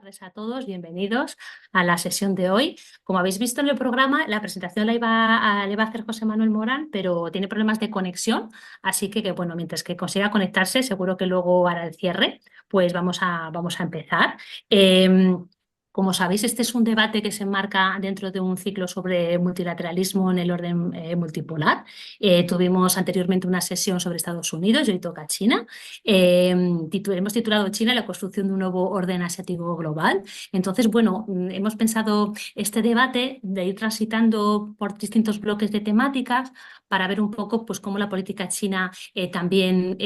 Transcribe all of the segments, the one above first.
tardes a todos, bienvenidos a la sesión de hoy. Como habéis visto en el programa, la presentación la le va a hacer José Manuel Morán, pero tiene problemas de conexión, así que bueno, mientras que consiga conectarse, seguro que luego hará el cierre, pues vamos a empezar. Como sabéis, este es un debate que se enmarca dentro de un ciclo sobre multilateralismo en el orden multipolar. Tuvimos anteriormente una sesión sobre Estados Unidos y hoy toca China. Hemos titulado China, la construcción de un nuevo orden asiático global. Entonces, bueno, hemos pensado este debate de ir transitando por distintos bloques de temáticas para ver un poco pues, cómo la política china también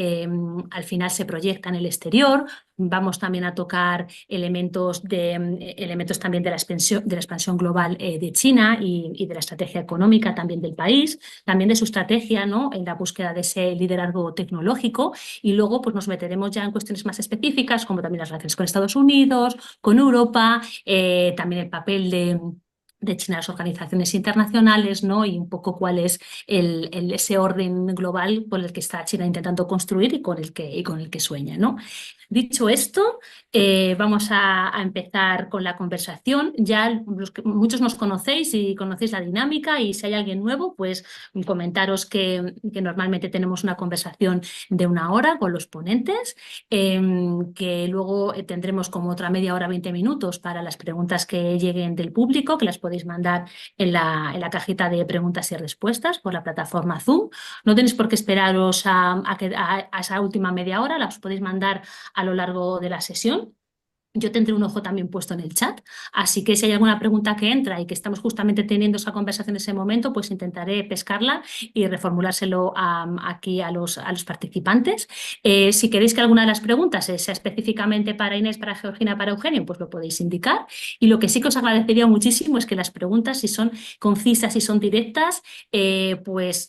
al final se proyecta en el exterior. Vamos también a tocar elementos también de la expansión global de China y de la estrategia económica también del país, también de su estrategia, ¿no?, en la búsqueda de ese liderazgo tecnológico, y luego pues, nos meteremos ya en cuestiones más específicas como también las relaciones con Estados Unidos, con Europa, también el papel de China en las organizaciones internacionales, ¿no?, y un poco cuál es ese orden global por el que está China intentando construir y con el que sueña, ¿no? Dicho esto, vamos a empezar con la conversación. Ya muchos nos conocéis y conocéis la dinámica, y si hay alguien nuevo, pues comentaros que normalmente tenemos una conversación de 1 hora con los ponentes, que luego tendremos como otra media hora, 20 minutos para las preguntas que lleguen del público, que las podéis mandar en la cajita de preguntas y respuestas por la plataforma Zoom. No tenéis por qué esperaros a esa última media hora, las podéis mandar a lo largo de la sesión. Yo tendré un ojo también puesto en el chat, así que si hay alguna pregunta que entra y que estamos justamente teniendo esa conversación en ese momento, pues intentaré pescarla y reformulárselo aquí a los participantes. Si queréis que alguna de las preguntas sea específicamente para Inés, para Georgina, para Eugenio, pues lo podéis indicar. Y lo que sí que os agradecería muchísimo es que las preguntas, si son concisas y son directas, es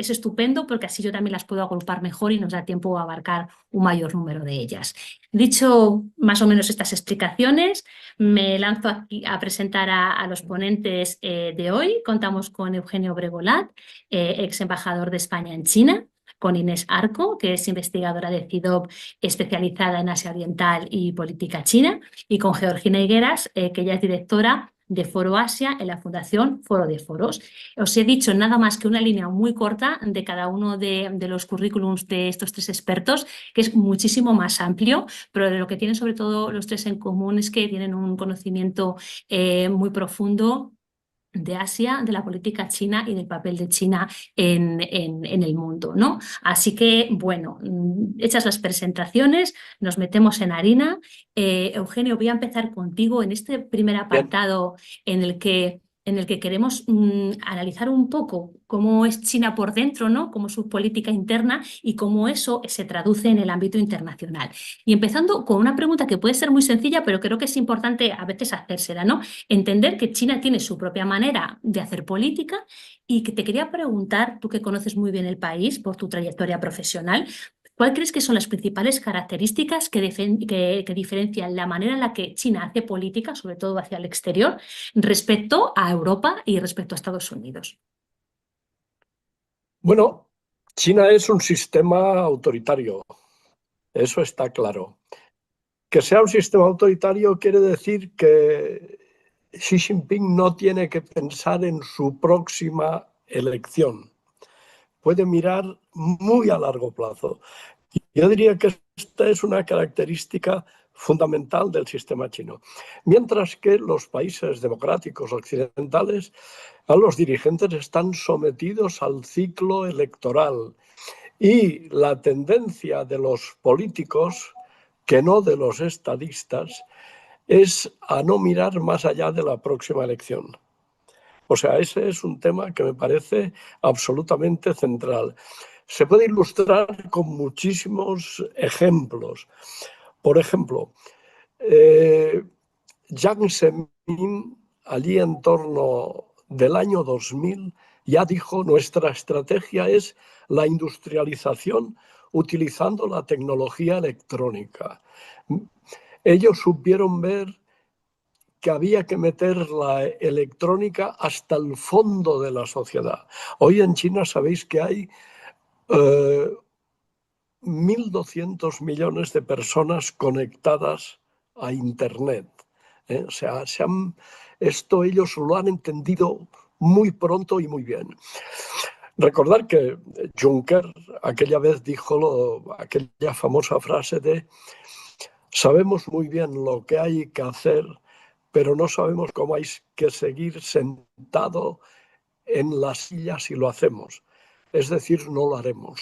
estupendo, porque así yo también las puedo agrupar mejor y nos da tiempo a abarcar un mayor número de ellas. Dicho más o menos estas explicaciones, me lanzo aquí a presentar a los ponentes de hoy. Contamos con Eugenio Bregolat, ex embajador de España en China, con Inés Arco, que es investigadora de CIDOB especializada en Asia Oriental y política china, y con Georgina Higueras, que ella es directora de Foro Asia en la Fundación Foro de Foros. Os he dicho nada más que una línea muy corta de cada uno de los currículums de estos tres expertos, que es muchísimo más amplio, pero lo que tienen sobre todo los tres en común es que tienen un conocimiento muy profundo de Asia, de la política china y del papel de China en el mundo, ¿no? Así que, bueno, hechas las presentaciones, nos metemos en harina. Eugenio, voy a empezar contigo en este primer apartado en el que queremos analizar un poco cómo es China por dentro, ¿no?, cómo es su política interna y cómo eso se traduce en el ámbito internacional. Y empezando con una pregunta que puede ser muy sencilla, pero creo que es importante a veces hacérsela, ¿no? Entender que China tiene su propia manera de hacer política, y que te quería preguntar, tú que conoces muy bien el país por tu trayectoria profesional, ¿cuál crees que son las principales características que diferencian la manera en la que China hace política, sobre todo hacia el exterior, respecto a Europa y respecto a Estados Unidos? Bueno, China es un sistema autoritario, eso está claro. Que sea un sistema autoritario quiere decir que Xi Jinping no tiene que pensar en su próxima elección. Puede mirar muy a largo plazo. Yo diría que esta es una característica fundamental del sistema chino. Mientras que los países democráticos occidentales, a los dirigentes están sometidos al ciclo electoral, y la tendencia de los políticos, que no de los estadistas, es a no mirar más allá de la próxima elección. O sea, ese es un tema que me parece absolutamente central. Se puede ilustrar con muchísimos ejemplos. Por ejemplo, Jiang Zemin, allí en torno del año 2000, ya dijo: nuestra estrategia es la industrialización utilizando la tecnología electrónica. Ellos supieron ver que había que meter la electrónica hasta el fondo de la sociedad. Hoy en China sabéis que hay 1.200 millones de personas conectadas a Internet. O sea, esto ellos lo han entendido muy pronto y muy bien. Recordar que Juncker aquella vez dijo aquella famosa frase de sabemos muy bien lo que hay que hacer, pero no sabemos cómo hay que seguir sentado en la silla si lo hacemos. Es decir, no lo haremos.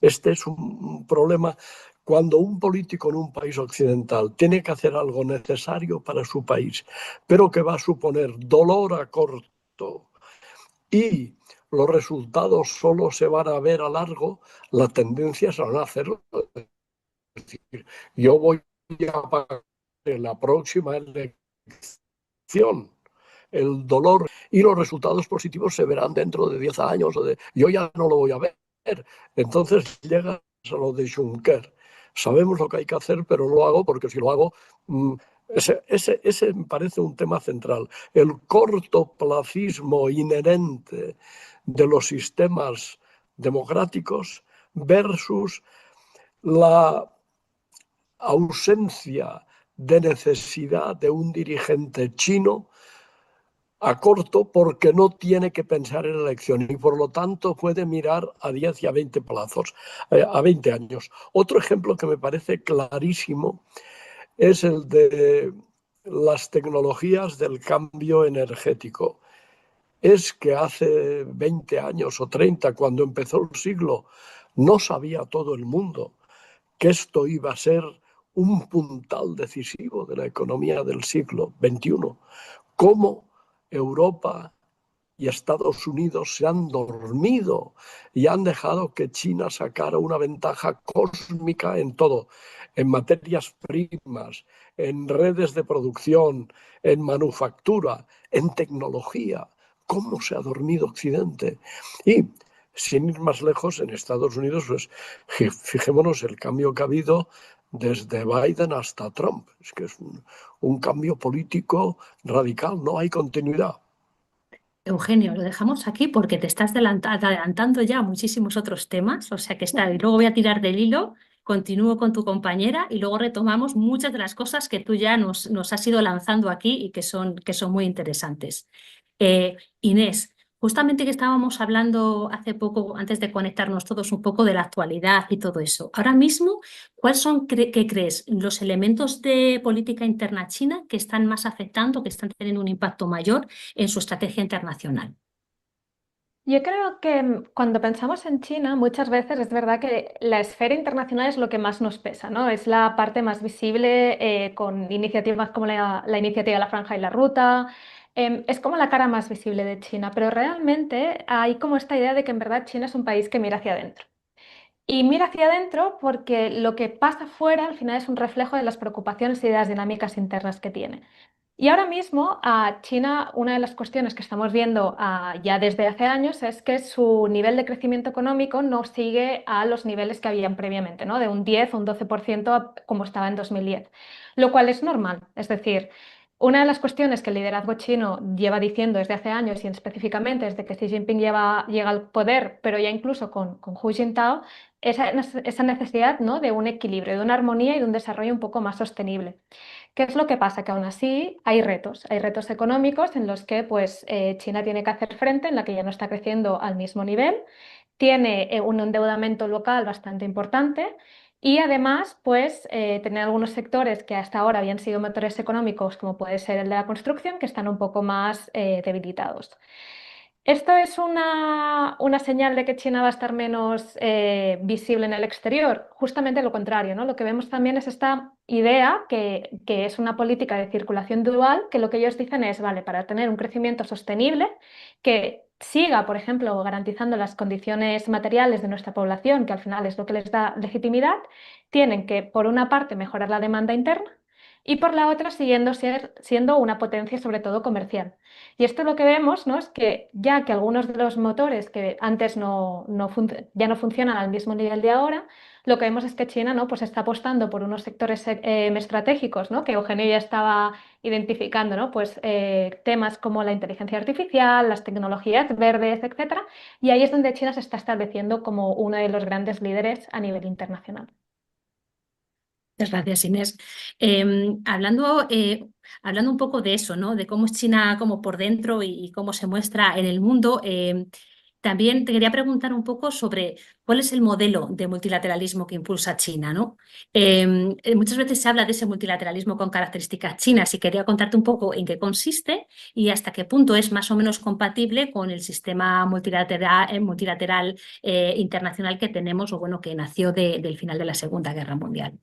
Este es un problema cuando un político en un país occidental tiene que hacer algo necesario para su país, pero que va a suponer dolor a corto y los resultados solo se van a ver a largo, la tendencia es a no hacerlo. Es decir, yo voy a pagar en la próxima elección el dolor y los resultados positivos se verán dentro de 10 años yo ya no lo voy a ver. Entonces llega a lo de Juncker. Sabemos lo que hay que hacer, pero no lo hago porque si lo hago, ese me parece un tema central. El cortoplacismo inherente de los sistemas democráticos versus la ausencia de necesidad de un dirigente chino a corto porque no tiene que pensar en elección y por lo tanto puede mirar a 10 y a 20 plazos, a 20 años. Otro ejemplo que me parece clarísimo es el de las tecnologías del cambio energético. Es que hace 20 años o 30, cuando empezó el siglo, no sabía todo el mundo que esto iba a ser un puntal decisivo de la economía del siglo XXI. Cómo Europa y Estados Unidos se han dormido y han dejado que China sacara una ventaja cósmica en todo, en materias primas, en redes de producción, en manufactura, en tecnología. ¿Cómo se ha dormido Occidente? Y sin ir más lejos, en Estados Unidos, pues fijémonos el cambio que ha habido desde Biden hasta Trump. Es que es un cambio político radical, no hay continuidad. Eugenio, lo dejamos aquí porque te estás adelantando ya a muchísimos otros temas, o sea que está, y luego voy a tirar del hilo, continúo con tu compañera y luego retomamos muchas de las cosas que tú ya nos has ido lanzando aquí y que son muy interesantes. Inés, justamente que estábamos hablando hace poco, antes de conectarnos todos, un poco de la actualidad y todo eso. Ahora mismo, ¿cuáles son, qué crees, los elementos de política interna china que están más afectando, que están teniendo un impacto mayor en su estrategia internacional? Yo creo que cuando pensamos en China, muchas veces es verdad que la esfera internacional es lo que más nos pesa, ¿no? Es la parte más visible con iniciativas como la iniciativa de la Franja y la Ruta. Es como la cara más visible de China, pero realmente hay como esta idea de que en verdad China es un país que mira hacia adentro. Y mira hacia adentro porque lo que pasa fuera al final es un reflejo de las preocupaciones y de las dinámicas internas que tiene. Y ahora mismo a China, una de las cuestiones que estamos viendo ya desde hace años es que su nivel de crecimiento económico no sigue a los niveles que habían previamente, ¿no? De un 10 o un 12% como estaba en 2010, lo cual es normal. Es decir, una de las cuestiones que el liderazgo chino lleva diciendo desde hace años y específicamente desde que Xi Jinping llega al poder, pero ya incluso con Hu Jintao, esa necesidad, ¿no? De un equilibrio, de una armonía y de un desarrollo un poco más sostenible. ¿Qué es lo que pasa? Que aún así hay retos económicos en los que pues, China tiene que hacer frente, en la que ya no está creciendo al mismo nivel, tiene un endeudamiento local bastante importante y además pues, tener algunos sectores que hasta ahora habían sido motores económicos, como puede ser el de la construcción, que están un poco más debilitados. ¿Esto es una señal de que China va a estar menos visible en el exterior? Justamente lo contrario, ¿no? Lo que vemos también es esta idea que es una política de circulación dual, que lo que ellos dicen es, vale, para tener un crecimiento sostenible, que siga, por ejemplo, garantizando las condiciones materiales de nuestra población, que al final es lo que les da legitimidad, tienen que, por una parte, mejorar la demanda interna y por la otra, siendo una potencia sobre todo comercial. Y esto lo que vemos, ¿no? Es que ya que algunos de los motores que antes ya no funcionan al mismo nivel de ahora, lo que vemos es que China, ¿no? Pues está apostando por unos sectores estratégicos, ¿no? Que Eugenio ya estaba identificando, ¿no? Pues temas como la inteligencia artificial, las tecnologías verdes, etcétera. Y ahí es donde China se está estableciendo como uno de los grandes líderes a nivel internacional. Muchas gracias, Inés. Hablando un poco de eso, ¿no? De cómo es China como por dentro y cómo se muestra en el mundo, también te quería preguntar un poco sobre cuál es el modelo de multilateralismo que impulsa China, ¿no? Muchas veces se habla de ese multilateralismo con características chinas y quería contarte un poco en qué consiste y hasta qué punto es más o menos compatible con el sistema multilateral internacional que tenemos o bueno, que nació del final de la Segunda Guerra Mundial.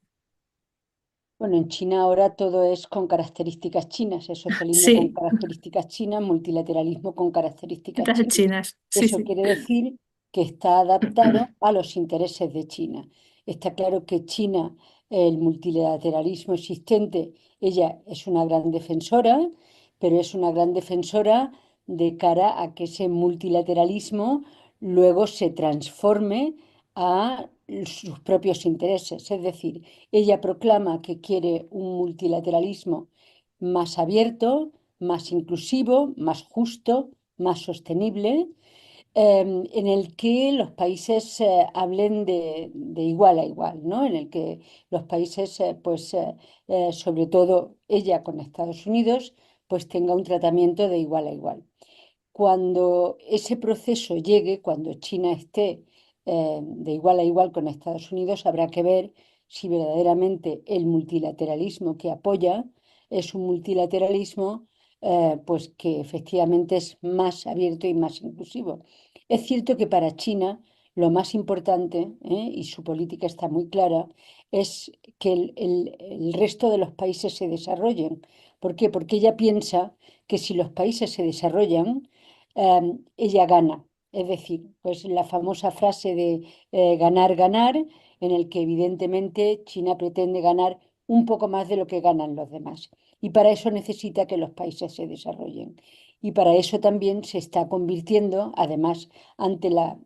Bueno, en China ahora todo es con características chinas, es socialismo con Sí, características chinas, multilateralismo con características las chinas. chinas. Sí, Eso sí. quiere decir que está adaptado a los intereses de China. Está claro que China, el multilateralismo existente, ella es una gran defensora, pero es una gran defensora de cara a que ese multilateralismo luego se transforme a sus propios intereses. Es decir, ella proclama que quiere un multilateralismo más abierto, más inclusivo, más justo, más sostenible, en el que los países hablen de igual a igual, ¿no? En el que los países, sobre todo ella con Estados Unidos, pues tenga un tratamiento de igual a igual. Cuando ese proceso llegue, cuando China esté de igual a igual con Estados Unidos, habrá que ver si verdaderamente el multilateralismo que apoya es un multilateralismo pues que efectivamente es más abierto y más inclusivo. Es cierto que para China lo más importante, y su política está muy clara, es que el resto de los países se desarrollen. ¿Por qué? Porque ella piensa que si los países se desarrollan, ella gana. Es decir, pues la famosa frase de ganar, ganar, en el que evidentemente China pretende ganar un poco más de lo que ganan los demás. Y para eso necesita que los países se desarrollen. Y para eso también se está convirtiendo, además, ante la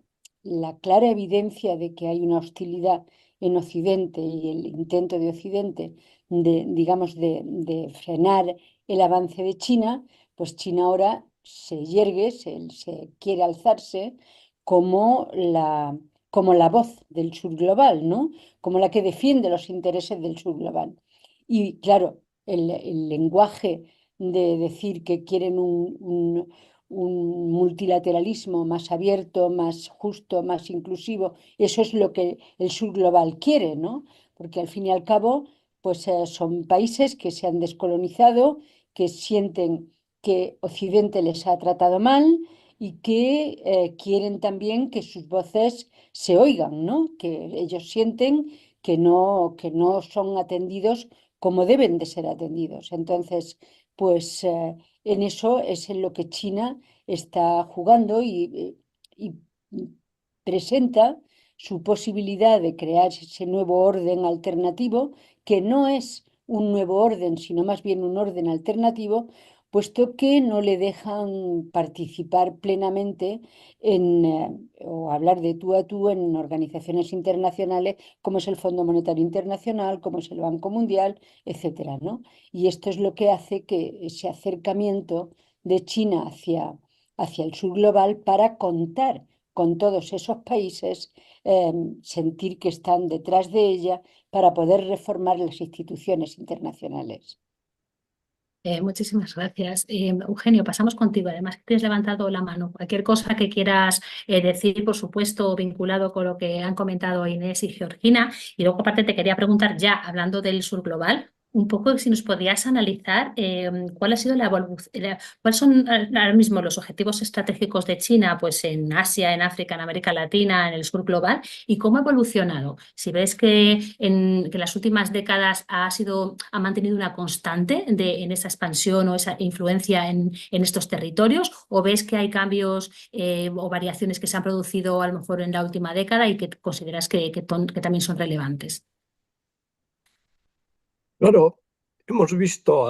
clara evidencia de que hay una hostilidad en Occidente y el intento de Occidente de, digamos, de frenar el avance de China, pues China ahora se yergue, se quiere alzarse como como la voz del sur global, ¿no? Como la que defiende los intereses del sur global. Y claro, el lenguaje de decir que quieren un multilateralismo más abierto, más justo, más inclusivo, eso es lo que el sur global quiere, ¿no? Porque al fin y al cabo, pues son países que se han descolonizado, que sienten que Occidente les ha tratado mal y que quieren también que sus voces se oigan, ¿no? Que ellos sienten que no son atendidos como deben de ser atendidos. Entonces, pues en eso es en lo que China está jugando y presenta su posibilidad de crear ese nuevo orden alternativo, que no es un nuevo orden, sino más bien un orden alternativo, puesto que no le dejan participar plenamente o hablar de tú a tú en organizaciones internacionales como es el Fondo Monetario Internacional, como es el Banco Mundial, etcétera, ¿no? Y esto es lo que hace que ese acercamiento de China hacia el sur global para contar con todos esos países, sentir que están detrás de ella para poder reformar las instituciones internacionales. Muchísimas gracias. Eugenio, pasamos contigo. Además, que tienes levantado la mano. Cualquier cosa que quieras decir, por supuesto, vinculado con lo que han comentado Inés y Georgina. Y luego, aparte, te quería preguntar ya, hablando del sur global, un poco si nos podrías analizar cuál ha sido la evolución, cuáles son ahora mismo los objetivos estratégicos de China, pues en Asia, en África, en América Latina, en el sur global, y cómo ha evolucionado. Si ves que en las últimas décadas ha mantenido una constante en esa expansión o esa influencia en estos territorios, o ves que hay cambios o variaciones que se han producido a lo mejor en la última década y que consideras que también son relevantes. Claro, hemos visto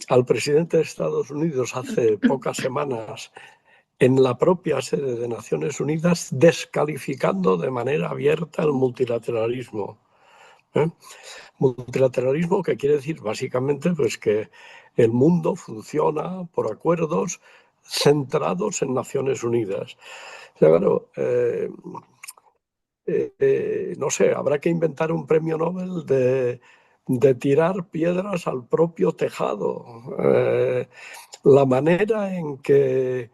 al presidente de Estados Unidos hace pocas semanas en la propia sede de Naciones Unidas descalificando de manera abierta el multilateralismo. Multilateralismo que quiere decir básicamente pues, que el mundo funciona por acuerdos centrados en Naciones Unidas. O sea, claro, no sé, habrá que inventar un premio Nobel de tirar piedras al propio tejado. La manera en que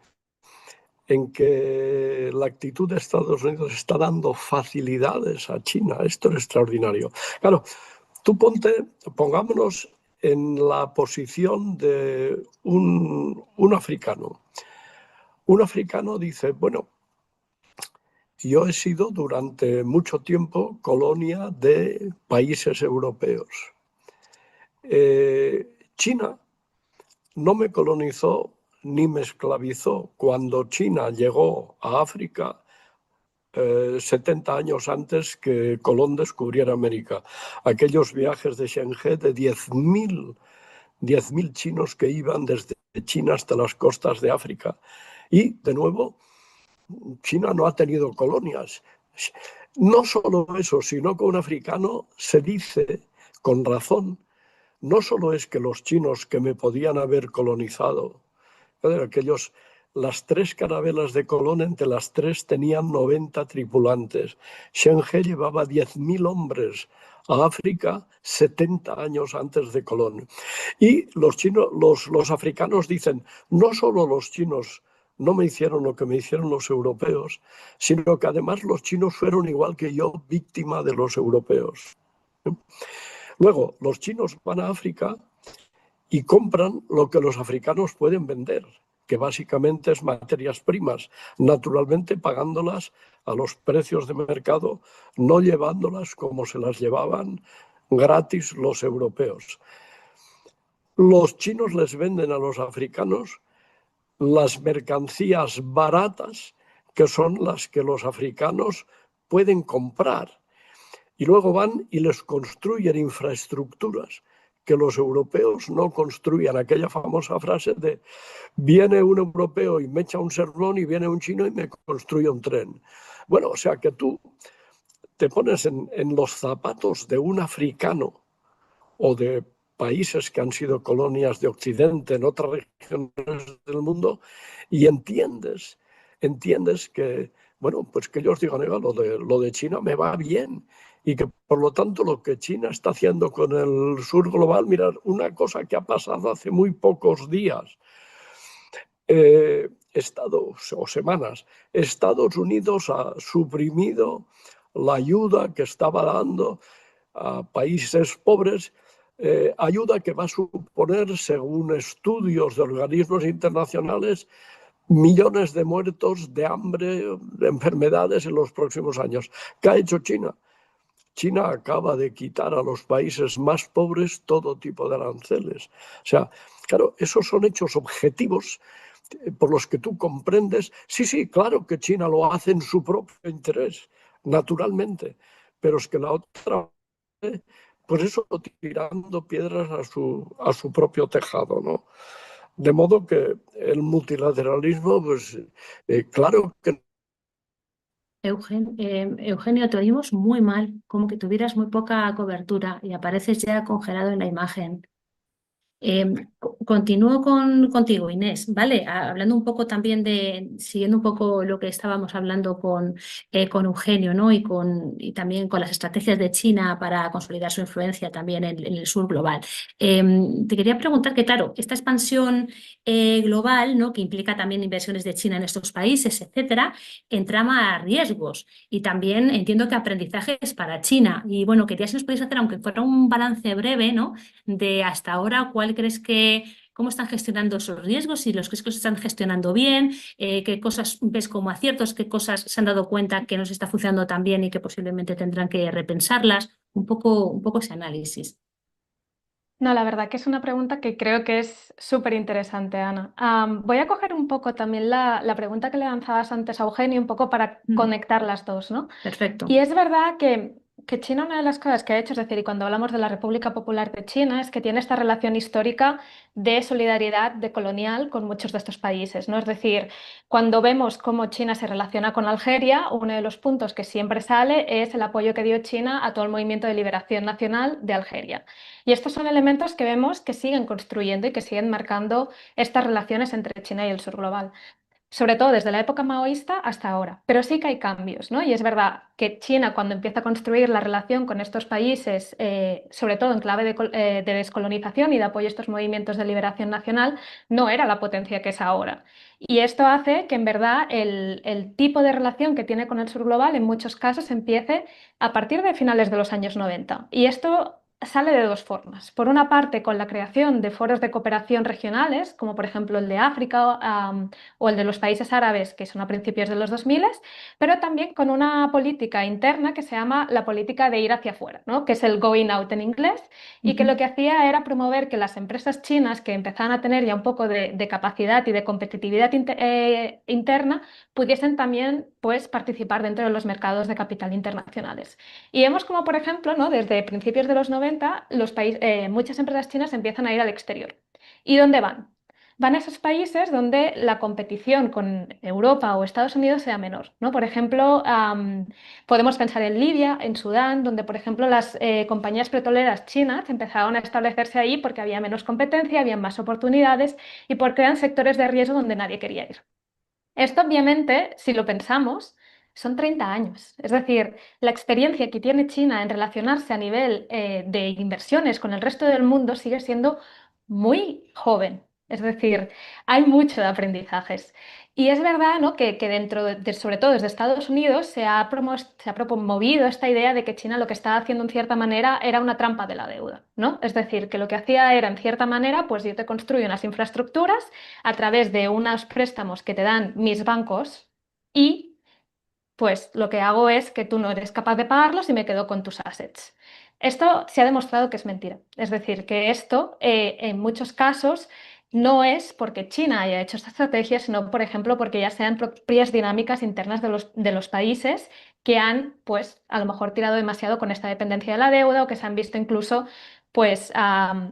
la actitud de Estados Unidos está dando facilidades a China, esto es extraordinario. Claro, pongámonos en la posición de un africano. Un africano dice, bueno, yo he sido durante mucho tiempo colonia de países europeos. China no me colonizó ni me esclavizó cuando China llegó a África 70 años antes que Colón descubriera América. Aquellos viajes de Shanghái de 10.000 chinos que iban desde China hasta las costas de África. Y, de nuevo, China no ha tenido colonias. No solo eso, sino que un africano se dice, con razón, no solo es que los chinos que me podían haber colonizado, aquellos, las 3 carabelas de Colón, entre las 3 tenían 90 tripulantes. Shanghái llevaba 10.000 hombres a África 70 años antes de Colón. Y los africanos dicen, no solo los chinos no me hicieron lo que me hicieron los europeos, sino que además los chinos fueron igual que yo víctima de los europeos. Luego, los chinos van a África y compran lo que los africanos pueden vender, que básicamente es materias primas, naturalmente pagándolas a los precios de mercado, no llevándolas como se las llevaban gratis los europeos. Los chinos les venden a los africanos las mercancías baratas, que son las que los africanos pueden comprar. Y luego van y les construyen infraestructuras que los europeos no construían. Aquella famosa frase de viene un europeo y me echa un sermón y viene un chino y me construye un tren. Bueno, o sea que tú te pones en los zapatos de un africano o de países que han sido colonias de Occidente en otras regiones del mundo y entiendes que, bueno, pues que ellos digan, lo de China me va bien y que por lo tanto lo que China está haciendo con el sur global, mirad, una cosa que ha pasado hace muy pocos días, semanas, Estados Unidos ha suprimido la ayuda que estaba dando a países pobres, ayuda que va a suponer, según estudios de organismos internacionales, millones de muertos de hambre, de enfermedades en los próximos años. ¿Qué ha hecho China? China acaba de quitar a los países más pobres todo tipo de aranceles. O sea, claro, esos son hechos objetivos por los que tú comprendes. Sí, claro que China lo hace en su propio interés, naturalmente, pero es que la otra, pues eso, tirando piedras a su propio tejado, ¿no? De modo que el multilateralismo, pues claro que... Eugenio, te oímos muy mal, como que tuvieras muy poca cobertura y apareces ya congelado en la imagen. Continúo contigo, Inés, ¿vale? Hablando un poco también siguiendo un poco lo que estábamos hablando con Eugenio, ¿no? Y también con las estrategias de China para consolidar su influencia también en el sur global. Te quería preguntar que, claro, esta expansión global, ¿no? Que implica también inversiones de China en estos países, etcétera, entrama a riesgos y también entiendo que aprendizajes para China. Y bueno, quería si nos podéis hacer, aunque fuera un balance breve, ¿no? De hasta ahora, cómo están gestionando esos riesgos, si los crees que los están gestionando bien, qué cosas ves como aciertos, qué cosas se han dado cuenta que no se está funcionando tan bien y que posiblemente tendrán que repensarlas, un poco ese análisis. No, la verdad que es una pregunta que creo que es súper interesante, Ana. Voy a coger un poco también la pregunta que le lanzabas antes a Eugenio, un poco para conectar las dos, ¿no? Perfecto. Y es verdad que China, una de las cosas que ha hecho, es decir, y cuando hablamos de la República Popular de China, es que tiene esta relación histórica de solidaridad decolonial con muchos de estos países, ¿no? Es decir, cuando vemos cómo China se relaciona con Algeria, uno de los puntos que siempre sale es el apoyo que dio China a todo el movimiento de liberación nacional de Algeria. Y estos son elementos que vemos que siguen construyendo y que siguen marcando estas relaciones entre China y el sur global. sobre todo desde la época maoísta hasta ahora. Pero sí que hay cambios, ¿no? Y es verdad que China, cuando empieza a construir la relación con estos países, sobre todo en clave de descolonización y de apoyo a estos movimientos de liberación nacional, no era la potencia que es ahora. Y esto hace que en verdad el tipo de relación que tiene con el sur global en muchos casos empiece a partir de finales de los años 90. Y esto sale de dos formas. Por una parte, con la creación de foros de cooperación regionales, como por ejemplo el de África, o el de los países árabes, que son a principios de los 2000, pero también con una política interna que se llama la política de ir hacia afuera, ¿no? Que es el going out en inglés, y que lo que hacía era promover que las empresas chinas que empezaban a tener ya un poco de capacidad y de competitividad interna pudiesen también, pues, participar dentro de los mercados de capital internacionales. Y vemos como, por ejemplo, ¿no?, desde principios de los 90, muchas empresas chinas empiezan a ir al exterior. ¿Y dónde van? Van a esos países donde la competición con Europa o Estados Unidos sea menor, ¿no? Por ejemplo, podemos pensar en Libia, en Sudán, donde, por ejemplo, las compañías petroleras chinas empezaron a establecerse ahí porque había menos competencia, había más oportunidades y porque eran sectores de riesgo donde nadie quería ir. Esto, obviamente, si lo pensamos, son 30 años. Es decir, la experiencia que tiene China en relacionarse a nivel de inversiones con el resto del mundo sigue siendo muy joven. Es decir, hay mucho de aprendizajes. Y es verdad, ¿no?, que dentro sobre todo desde Estados Unidos, se ha promovido esta idea de que China lo que estaba haciendo en cierta manera era una trampa de la deuda, ¿no? Es decir, que lo que hacía era, en cierta manera, pues yo te construyo unas infraestructuras a través de unos préstamos que te dan mis bancos y pues lo que hago es que tú no eres capaz de pagarlos y me quedo con tus assets. Esto se ha demostrado que es mentira. Es decir, que esto en muchos casos no es porque China haya hecho esta estrategia, sino, por ejemplo, porque ya sean propias dinámicas internas de los países que han, pues, a lo mejor tirado demasiado con esta dependencia de la deuda o que se han visto incluso, pues,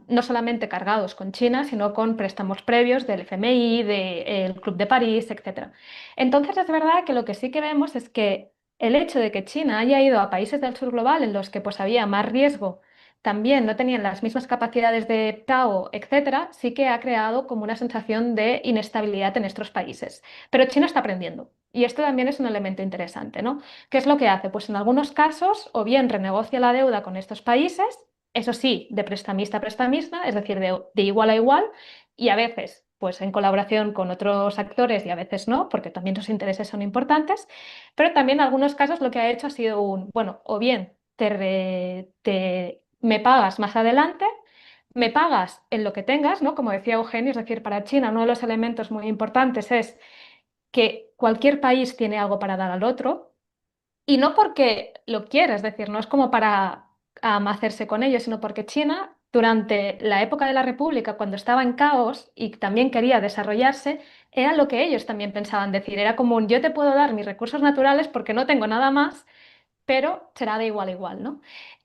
no solamente cargados con China, sino con préstamos previos del FMI, del Club de París, etc. Entonces es verdad que lo que sí que vemos es que el hecho de que China haya ido a países del sur global en los que pues había más riesgo, también no tenían las mismas capacidades de pago, etcétera, sí que ha creado como una sensación de inestabilidad en estos países. Pero China está aprendiendo. Y esto también es un elemento interesante, ¿no? ¿Qué es lo que hace? Pues en algunos casos, o bien renegocia la deuda con estos países, eso sí, de prestamista a prestamista, es decir, de igual a igual, y a veces pues en colaboración con otros actores y a veces no, porque también sus intereses son importantes, pero también en algunos casos lo que ha hecho ha sido bueno, o bien me pagas más adelante, me pagas en lo que tengas, ¿no? Como decía Eugenio, es decir, para China uno de los elementos muy importantes es que cualquier país tiene algo para dar al otro, y no porque lo quiera, es decir, no es como para hacerse con ellos, sino porque China, durante la época de la República, cuando estaba en caos y también quería desarrollarse, era lo que ellos también pensaban decir. Era como un yo te puedo dar mis recursos naturales porque no tengo nada más, pero será de igual a igual, ¿no?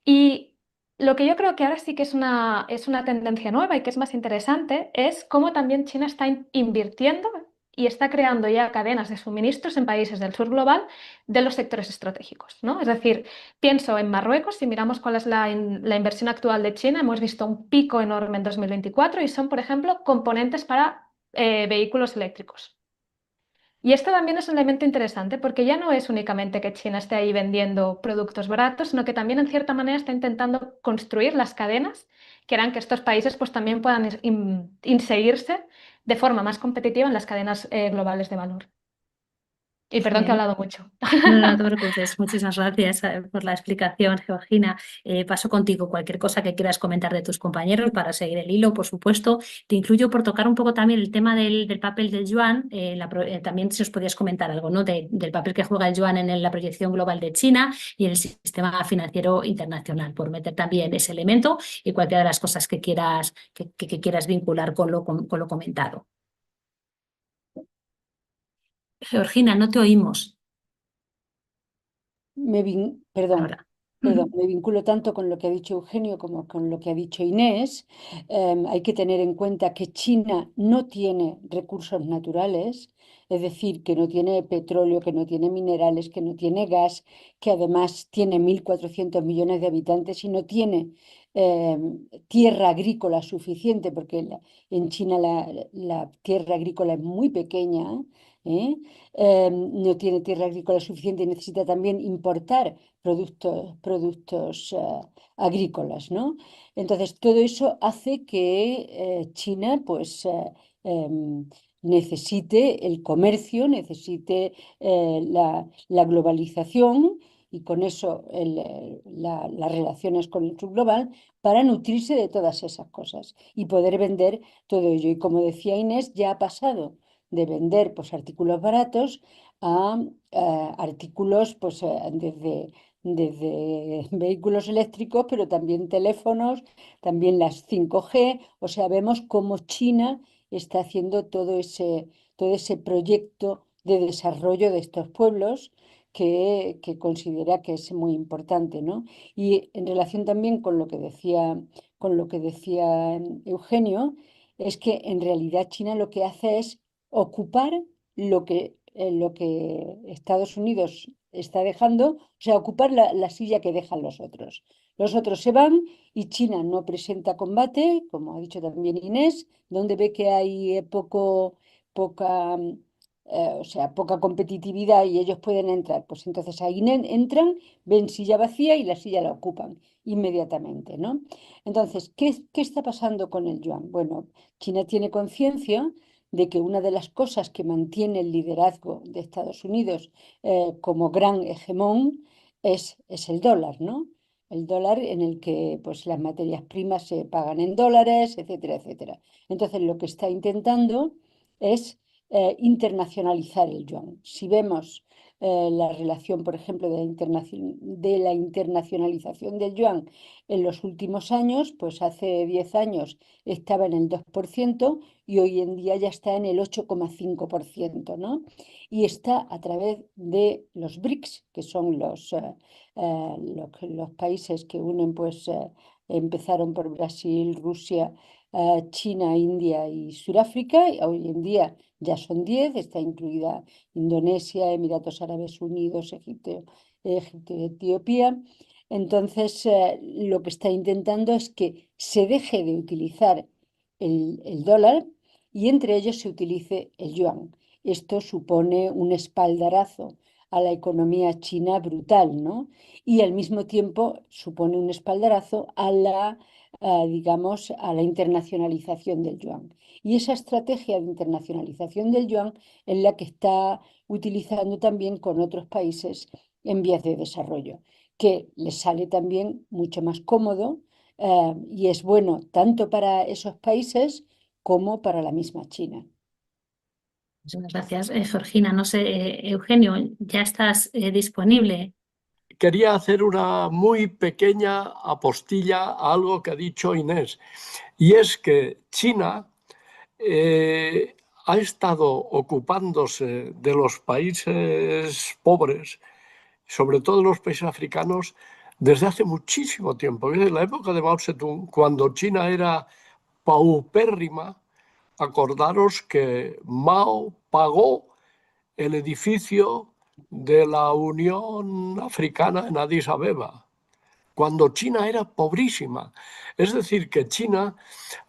Y lo que yo creo que ahora sí que es una tendencia nueva y que es más interesante es cómo también China está invirtiendo y está creando ya cadenas de suministros en países del sur global de los sectores estratégicos, ¿no? Es decir, pienso en Marruecos, si miramos cuál es la inversión actual de China, hemos visto un pico enorme en 2024 y son, por ejemplo, componentes para vehículos eléctricos. Y esto también es un elemento interesante porque ya no es únicamente que China esté ahí vendiendo productos baratos, sino que también en cierta manera está intentando construir las cadenas que harán que estos países pues también puedan inserirse de forma más competitiva en las cadenas globales de valor. Y perdón que he Genial. hablado mucho. No, no, no te preocupes. Muchísimas gracias por la explicación, Georgina. Paso contigo cualquier cosa que quieras comentar de tus compañeros para seguir el hilo, por supuesto. Te incluyo por tocar un poco también el tema del papel del yuan. También si os podías comentar algo, ¿no?, del papel que juega el yuan en la proyección global de China y en el sistema financiero internacional, por meter también ese elemento y cualquiera de las cosas que quieras vincular con lo comentado. Georgina, no te oímos Perdón, ahora. me vinculo tanto con lo que ha dicho Eugenio como con lo que ha dicho Inés. Hay que tener en cuenta que China no tiene recursos naturales, es decir, que no tiene petróleo, que no tiene minerales, que no tiene gas, que además tiene 1.400 millones de habitantes y no tiene tierra agrícola suficiente, porque en China la tierra agrícola es muy pequeña, ¿eh? No tiene tierra agrícola suficiente y necesita también importar productos agrícolas, ¿no? Entonces, todo eso hace que China, pues, necesite el comercio, necesite la globalización y con eso las relaciones con el subglobal para nutrirse de todas esas cosas y poder vender todo ello. Y como decía Inés, ya ha pasado de vender pues, artículos baratos a artículos pues, desde vehículos eléctricos, pero también teléfonos, también las 5G. O sea, vemos cómo China está haciendo todo ese proyecto de desarrollo de estos pueblos que considera que es muy importante, ¿no? Y en relación también con lo que decía Eugenio, es que en realidad China lo que hace es ocupar lo que Estados Unidos está dejando, o sea, ocupar la silla que dejan los otros. Los otros se van y China no presenta combate, como ha dicho también Inés, donde ve que hay poca, poca competitividad y ellos pueden entrar. Pues entonces ahí entran, ven silla vacía y la silla la ocupan inmediatamente, ¿no? Entonces, ¿qué está pasando con el yuan? Bueno, China tiene conciencia de que una de las cosas que mantiene el liderazgo de Estados Unidos como gran hegemón es el dólar, ¿no? El dólar en el que pues, las materias primas se pagan en dólares, etcétera, etcétera. Entonces, lo que está intentando es internacionalizar el yuan. Si vemos la relación, por ejemplo, de la internacionalización del yuan en los últimos años, pues hace 10 años estaba en el 2% y hoy en día ya está en el 8,5%, ¿no? Y está a través de los BRICS, que son los países que unen, pues empezaron por Brasil, Rusia, China, India y Sudáfrica. Y hoy en día ya son 10, está incluida Indonesia, Emiratos Árabes Unidos, Egipto y Etiopía. Entonces, lo que está intentando es que se deje de utilizar el dólar y entre ellos se utilice el yuan. Esto supone un espaldarazo a la economía china brutal, ¿no? Y al mismo tiempo supone un espaldarazo digamos, a la internacionalización del yuan. Y esa estrategia de internacionalización del yuan es la que está utilizando también con otros países en vías de desarrollo, que les sale también mucho más cómodo y es bueno tanto para esos países como para la misma China. Muchas gracias, Georgina. No sé, Eugenio, ¿ya estás disponible? Quería hacer una muy pequeña apostilla a algo que ha dicho Inés, y es que China ha estado ocupándose de los países pobres, sobre todo los países africanos, desde hace muchísimo tiempo. Desde la época de Mao Zedong, cuando China era paupérrima, acordaros que Mao pagó el edificio de la Unión Africana en Addis Abeba, cuando China era pobrísima. Es decir, que China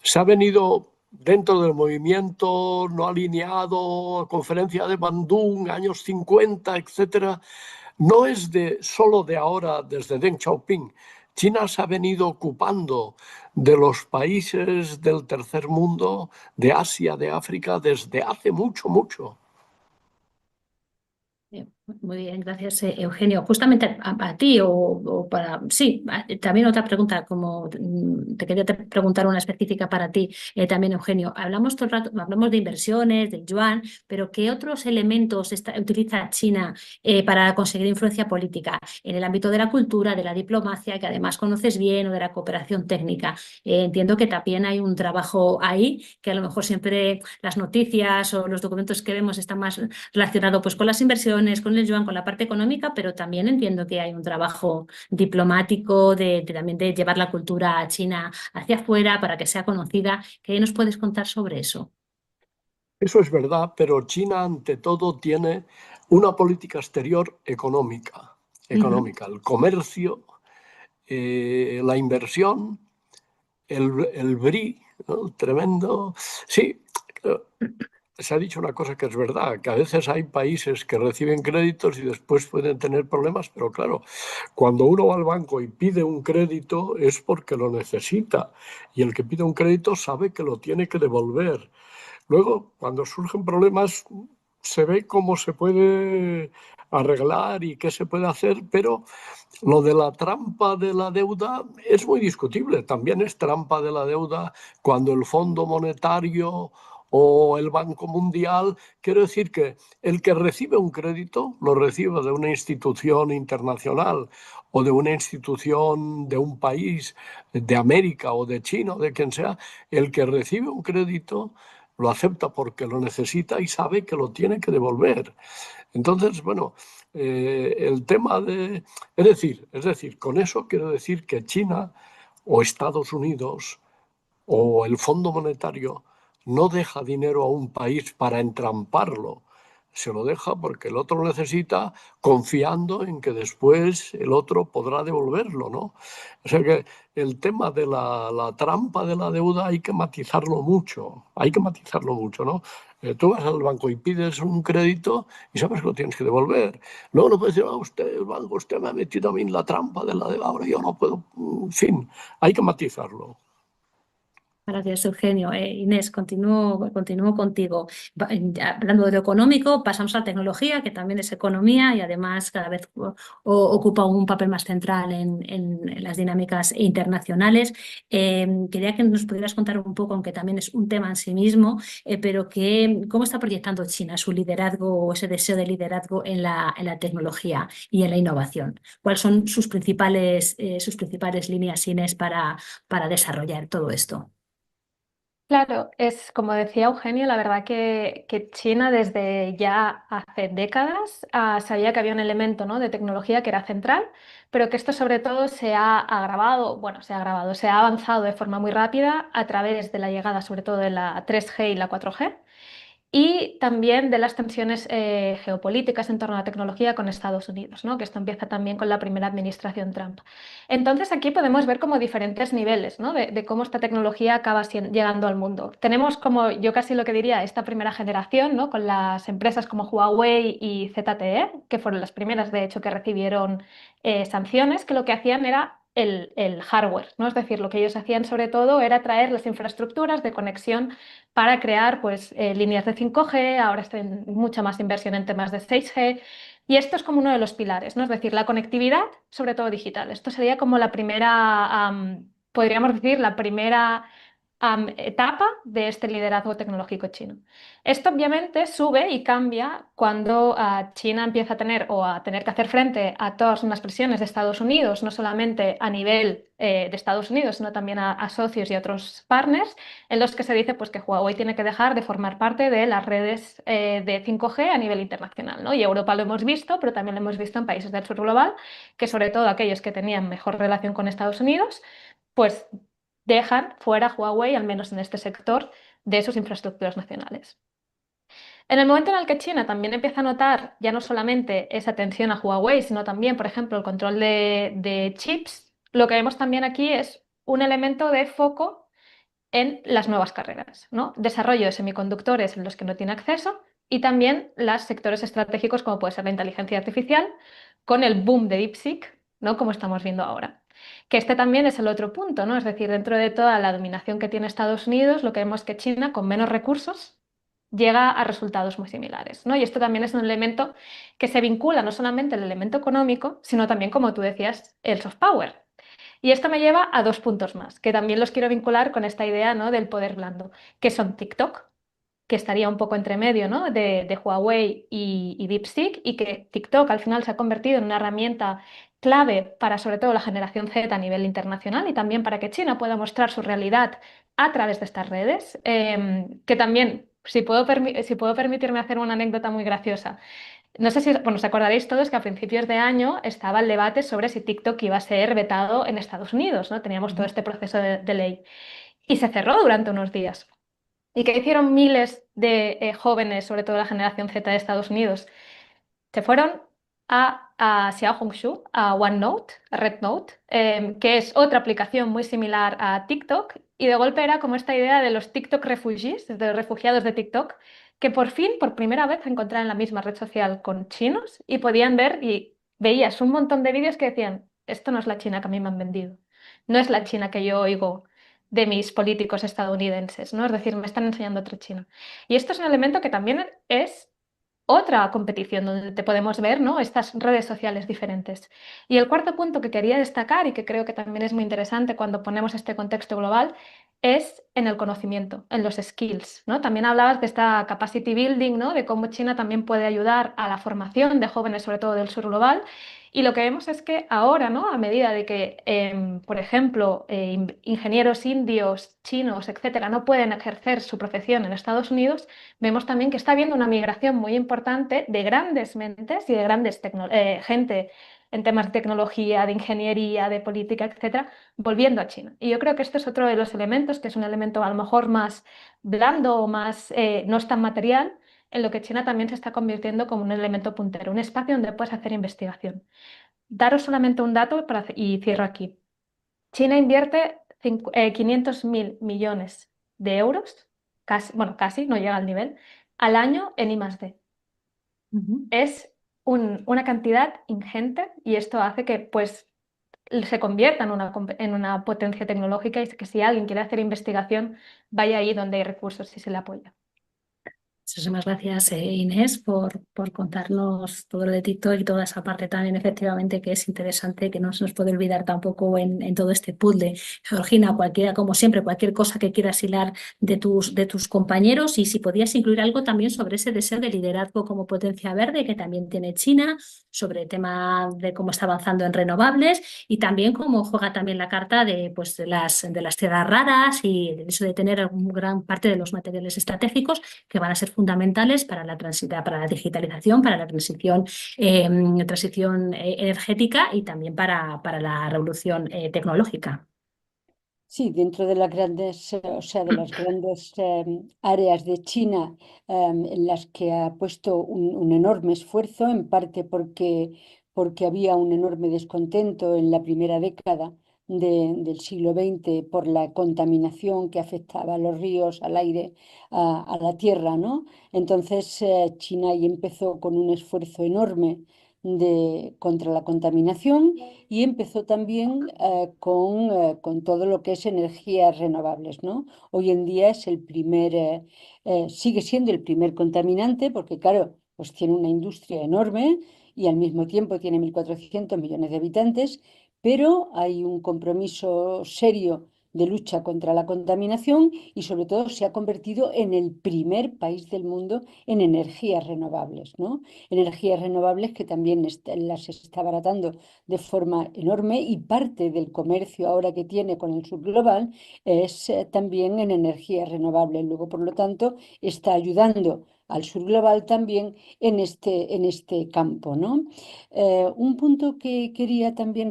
se ha venido dentro del movimiento no alineado, conferencia de Bandung, años 50, etcétera. No es solo de ahora, desde Deng Xiaoping. China se ha venido ocupando de los países del tercer mundo, de Asia, de África, desde hace mucho, mucho. Muy bien, gracias, Eugenio. Justamente a ti o para... Sí, también otra pregunta, como te quería preguntar una específica para ti, también, Eugenio. Hablamos todo el rato, hablamos de inversiones, del yuan, pero ¿qué otros elementos utiliza China para conseguir influencia política en el ámbito de la cultura, de la diplomacia, que además conoces bien, o de la cooperación técnica? Entiendo que también hay un trabajo ahí, que a lo mejor siempre las noticias o los documentos que vemos están más relacionados pues, con las inversiones, con el yuan, con la parte económica, pero también entiendo que hay un trabajo diplomático también de llevar la cultura china hacia afuera para que sea conocida. ¿Qué nos puedes contar sobre eso? Eso es verdad, pero China ante todo tiene una política exterior económica, el comercio, la inversión, el BRI, ¿no? Tremendo. Sí, se ha dicho una cosa que es verdad, que a veces hay países que reciben créditos y después pueden tener problemas, pero claro, cuando uno va al banco y pide un crédito es porque lo necesita y el que pide un crédito sabe que lo tiene que devolver. Luego, cuando surgen problemas, se ve cómo se puede arreglar y qué se puede hacer, pero lo de la trampa de la deuda es muy discutible. También es trampa de la deuda cuando el Fondo Monetario o el Banco Mundial, quiero decir que el que recibe un crédito lo recibe de una institución internacional o de una institución de un país, de América o de China o de quien sea, el que recibe un crédito lo acepta porque lo necesita y sabe que lo tiene que devolver. Entonces, bueno, el tema de... Es decir, con eso quiero decir que China o Estados Unidos o el Fondo Monetario no deja dinero a un país para entramparlo. Se lo deja porque el otro lo necesita, confiando en que después el otro podrá devolverlo, ¿no? O sea que el tema de la trampa de la deuda hay que matizarlo mucho, ¿no? Tú vas al banco y pides un crédito y sabes que lo tienes que devolver. Luego no puedes decir, usted, el banco, usted me ha metido a mí en la trampa de la deuda, ahora yo no puedo. En fin, hay que matizarlo. Gracias, Eugenio. Inés, continúo contigo. Hablando de lo económico, pasamos a la tecnología, que también es economía y además cada vez ocupa un papel más central en las dinámicas internacionales. Quería que nos pudieras contar un poco, aunque también es un tema en sí mismo, pero cómo está proyectando China su liderazgo o ese deseo de liderazgo en la tecnología y en la innovación. ¿Cuáles son sus principales líneas, Inés, para desarrollar todo esto? Claro, es como decía Eugenio, la verdad que China desde ya hace décadas sabía que había un elemento, ¿no?, de tecnología que era central, pero que esto sobre todo se ha agravado, bueno, se ha avanzado de forma muy rápida a través de la llegada sobre todo de la 3G y la 4G y también de las tensiones geopolíticas en torno a la tecnología con Estados Unidos, ¿no?, que esto empieza también con la primera administración Trump. Entonces aquí podemos ver como diferentes niveles, ¿no?, de cómo esta tecnología acaba llegando al mundo. Tenemos como, yo casi lo que diría, esta primera generación, ¿no?, con las empresas como Huawei y ZTE, que fueron las primeras, de hecho, que recibieron sanciones, que lo que hacían era el hardware, ¿no? Es decir, lo que ellos hacían sobre todo era traer las infraestructuras de conexión para crear pues, líneas de 5G, ahora está en mucha más inversión en temas de 6G, y esto es como uno de los pilares, ¿no? Es decir, la conectividad, sobre todo digital. Esto sería como la primera, podríamos decir, la primera etapa de este liderazgo tecnológico chino. Esto obviamente sube y cambia cuando China empieza a tener o a tener que hacer frente a todas unas presiones de Estados Unidos, no solamente a nivel de Estados Unidos, sino también a socios y a otros partners, en los que se dice pues, que Huawei tiene que dejar de formar parte de las redes de 5G a nivel internacional, ¿no? Y Europa lo hemos visto, pero también lo hemos visto en países del sur global, que sobre todo aquellos que tenían mejor relación con Estados Unidos, pues dejan fuera Huawei, al menos en este sector, de sus infraestructuras nacionales. En el momento en el que China también empieza a notar ya no solamente esa tensión a Huawei, sino también, por ejemplo, el control de chips, lo que vemos también aquí es un elemento de foco en las nuevas carreras, ¿no? Desarrollo de semiconductores en los que no tiene acceso y también los sectores estratégicos como puede ser la inteligencia artificial con el boom de DeepSeek, ¿no?, como estamos viendo ahora. Que este también es el otro punto, ¿no? Es decir, dentro de toda la dominación que tiene Estados Unidos, lo que vemos es que China, con menos recursos, llega a resultados muy similares, ¿no? Y esto también es un elemento que se vincula no solamente al elemento económico, sino también, como tú decías, el soft power. Y esto me lleva a dos puntos más, que también los quiero vincular con esta idea, ¿no?, del poder blando, que son TikTok, que estaría un poco entre medio, ¿no?, de Huawei y DeepSeek, y que TikTok al final se ha convertido en una herramienta clave para sobre todo la generación Z a nivel internacional y también para que China pueda mostrar su realidad a través de estas redes, que también, si puedo permitirme hacer una anécdota muy graciosa, no sé si, bueno, os acordaréis todos que a principios de año estaba el debate sobre si TikTok iba a ser vetado en Estados Unidos, ¿no? Teníamos todo este proceso de ley y se cerró durante unos días. ¿Y qué hicieron miles de jóvenes, sobre todo la generación Z de Estados Unidos? Se fueron a Xiaohongshu, a OneNote, a RedNote, que es otra aplicación muy similar a TikTok, y de golpe era como esta idea de los TikTok refugees, de los refugiados de TikTok, que por fin, por primera vez, se encontraban en la misma red social con chinos y podían ver y veías un montón de vídeos que decían, esto no es la China que a mí me han vendido, no es la China que yo oigo de mis políticos estadounidenses, ¿no? Es decir, me están enseñando otra China. Y esto es un elemento que también es otra competición donde te podemos ver, ¿no? Estas redes sociales diferentes. Y el cuarto punto que quería destacar y que creo que también es muy interesante cuando ponemos este contexto global es en el conocimiento, en los skills, ¿no? También hablabas de esta capacity building, ¿no? De cómo China también puede ayudar a la formación de jóvenes, sobre todo del sur global. Y lo que vemos es que ahora, ¿no? A medida de que, por ejemplo, ingenieros indios, chinos, etcétera, no pueden ejercer su profesión en Estados Unidos, vemos también que está habiendo una migración muy importante de grandes mentes y de grandes gente en temas de tecnología, de ingeniería, de política, etcétera, volviendo a China. Y yo creo que esto es otro de los elementos, que es un elemento a lo mejor más blando o más no es tan material, en lo que China también se está convirtiendo como un elemento puntero, un espacio donde puedes hacer investigación. Daros solamente un dato y cierro aquí. China invierte 500.000 millones de euros, casi, bueno, casi, no llega al nivel, al año en I+D. Ujú. Es una cantidad ingente y esto hace que pues, se convierta en una potencia tecnológica y que si alguien quiere hacer investigación, vaya ahí donde hay recursos y se le apoya. Muchísimas gracias, Inés, por contarnos todo lo de TikTok y toda esa parte también, efectivamente, que es interesante, que no se nos puede olvidar tampoco en todo este puzzle. Georgina, cualquiera, como siempre, cualquier cosa que quieras hilar de tus compañeros, y si podías incluir algo también sobre ese deseo de liderazgo como potencia verde que también tiene China, sobre el tema de cómo está avanzando en renovables y también cómo juega también la carta de, pues, de las tierras raras y el hecho de tener gran parte de los materiales estratégicos que van a ser fundamentales para para la digitalización, para la transición energética y también para la revolución tecnológica. Sí, dentro de las grandes, o sea, de las grandes áreas de China en las que ha puesto un enorme esfuerzo, en parte porque había un enorme descontento en la primera década del siglo XX por la contaminación que afectaba a los ríos, al aire, a la tierra, ¿no? Entonces China ahí empezó con un esfuerzo enorme contra la contaminación y empezó también con todo lo que es energías renovables, ¿no? Hoy en día es sigue siendo el primer contaminante porque, claro, pues tiene una industria enorme y al mismo tiempo tiene 1.400 millones de habitantes, pero hay un compromiso serio de lucha contra la contaminación y sobre todo se ha convertido en el primer país del mundo en energías renovables, ¿no? Energías renovables que también las está abaratando de forma enorme y parte del comercio ahora que tiene con el subglobal es también en energías renovables. Luego, por lo tanto, está ayudando al sur global también en este campo, ¿no? Un punto que quería también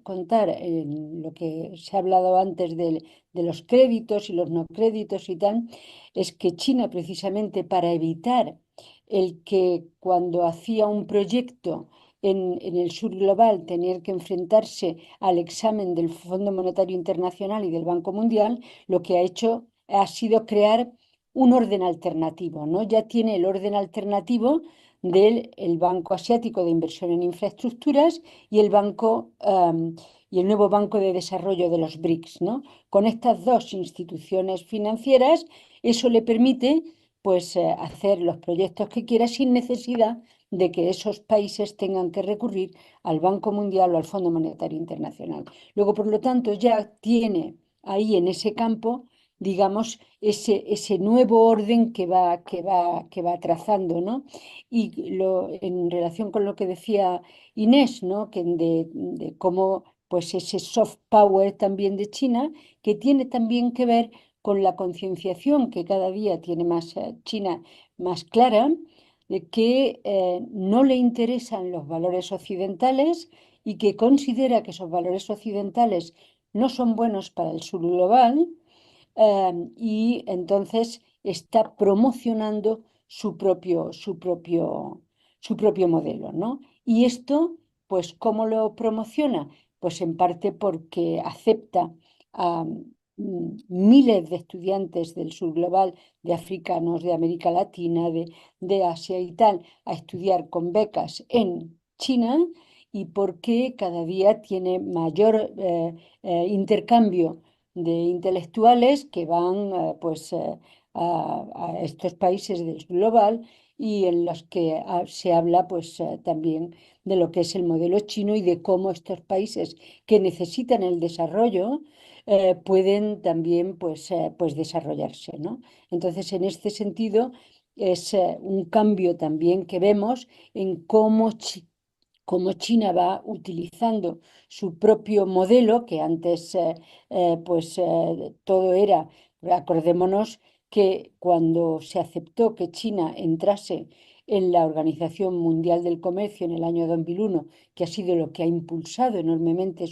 contar en lo que se ha hablado antes de los créditos y los no créditos y tal, es que China precisamente para evitar el que cuando hacía un proyecto en el sur global tener que enfrentarse al examen del Fondo Monetario Internacional y del Banco Mundial, lo que ha hecho ha sido crear un orden alternativo, ¿no? Ya tiene el orden alternativo del el Banco Asiático de Inversión en Infraestructuras y y el nuevo Banco de Desarrollo de los BRICS, ¿no? Con estas dos instituciones financieras, eso le permite pues hacer los proyectos que quiera sin necesidad de que esos países tengan que recurrir al Banco Mundial o al Fondo Monetario Internacional. Luego, por lo tanto, ya tiene ahí en ese campo, digamos, ese nuevo orden que va trazando, ¿no? Y en relación con lo que decía Inés, ¿no? De cómo pues ese soft power también de China, que tiene también que ver con la concienciación que cada día tiene más China más clara, de que no le interesan los valores occidentales y que considera que esos valores occidentales no son buenos para el sur global y entonces está promocionando su propio modelo, ¿no? Y esto, pues, ¿cómo lo promociona? Pues en parte porque acepta a miles de estudiantes del sur global, de africanos, de América Latina, de Asia y tal, a estudiar con becas en China y por qué cada día tiene mayor intercambio de intelectuales que van a estos países del sur global y en los que se habla también de lo que es el modelo chino y de cómo estos países que necesitan el desarrollo pueden también pues desarrollarse, ¿no? Entonces, en este sentido, es un cambio también que vemos en cómo China va utilizando su propio modelo, que antes todo era, acordémonos que cuando se aceptó que China entrase en la Organización Mundial del Comercio en el año 2001, que ha sido lo que ha impulsado enormemente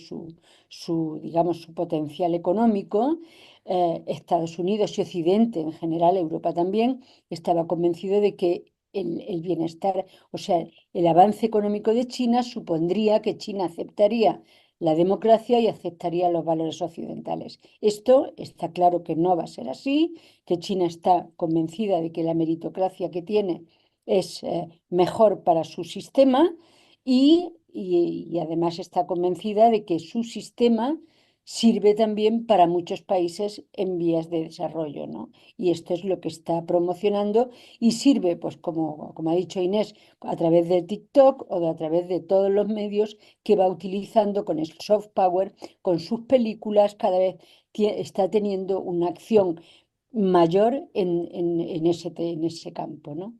digamos, su potencial económico, Estados Unidos y Occidente en general, Europa también, estaba convencido de que el bienestar, o sea, el avance económico de China supondría que China aceptaría la democracia y aceptaría los valores occidentales. Esto está claro que no va a ser así, que China está convencida de que la meritocracia que tiene es mejor para su sistema y además está convencida de que su sistema sirve también para muchos países en vías de desarrollo, ¿no? Y esto es lo que está promocionando y sirve, pues como ha dicho Inés, a través de TikTok o a través de todos los medios que va utilizando con el soft power, con sus películas, cada vez está teniendo una acción mayor en ese campo, ¿no?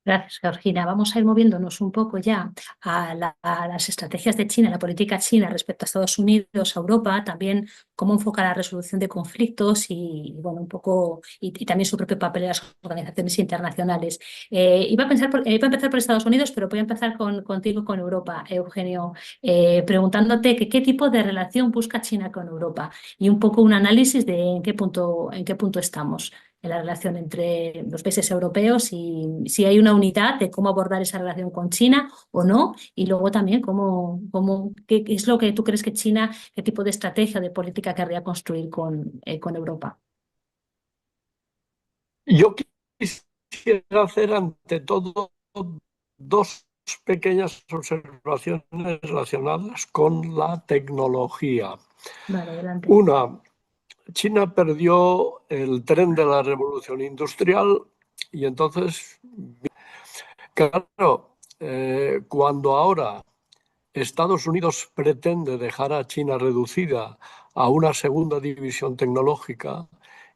Gracias, Georgina. Vamos a ir moviéndonos un poco ya a las estrategias de China, la política china respecto a Estados Unidos, a Europa, también cómo enfoca la resolución de conflictos y bueno, un poco, y también su propio papel en las organizaciones internacionales. Iba a empezar por Estados Unidos, pero voy a empezar contigo, con Europa, Eugenio, preguntándote qué tipo de relación busca China con Europa y un poco un análisis de en qué punto estamos en la relación entre los países europeos y si hay una unidad de cómo abordar esa relación con China o no, y luego también qué es lo que tú crees que China, qué tipo de estrategia de política querría construir con Europa. Yo quisiera hacer ante todo dos pequeñas observaciones relacionadas con la tecnología. Vale, adelante. Una, China perdió el tren de la revolución industrial y entonces, claro, cuando ahora Estados Unidos pretende dejar a China reducida a una segunda división tecnológica,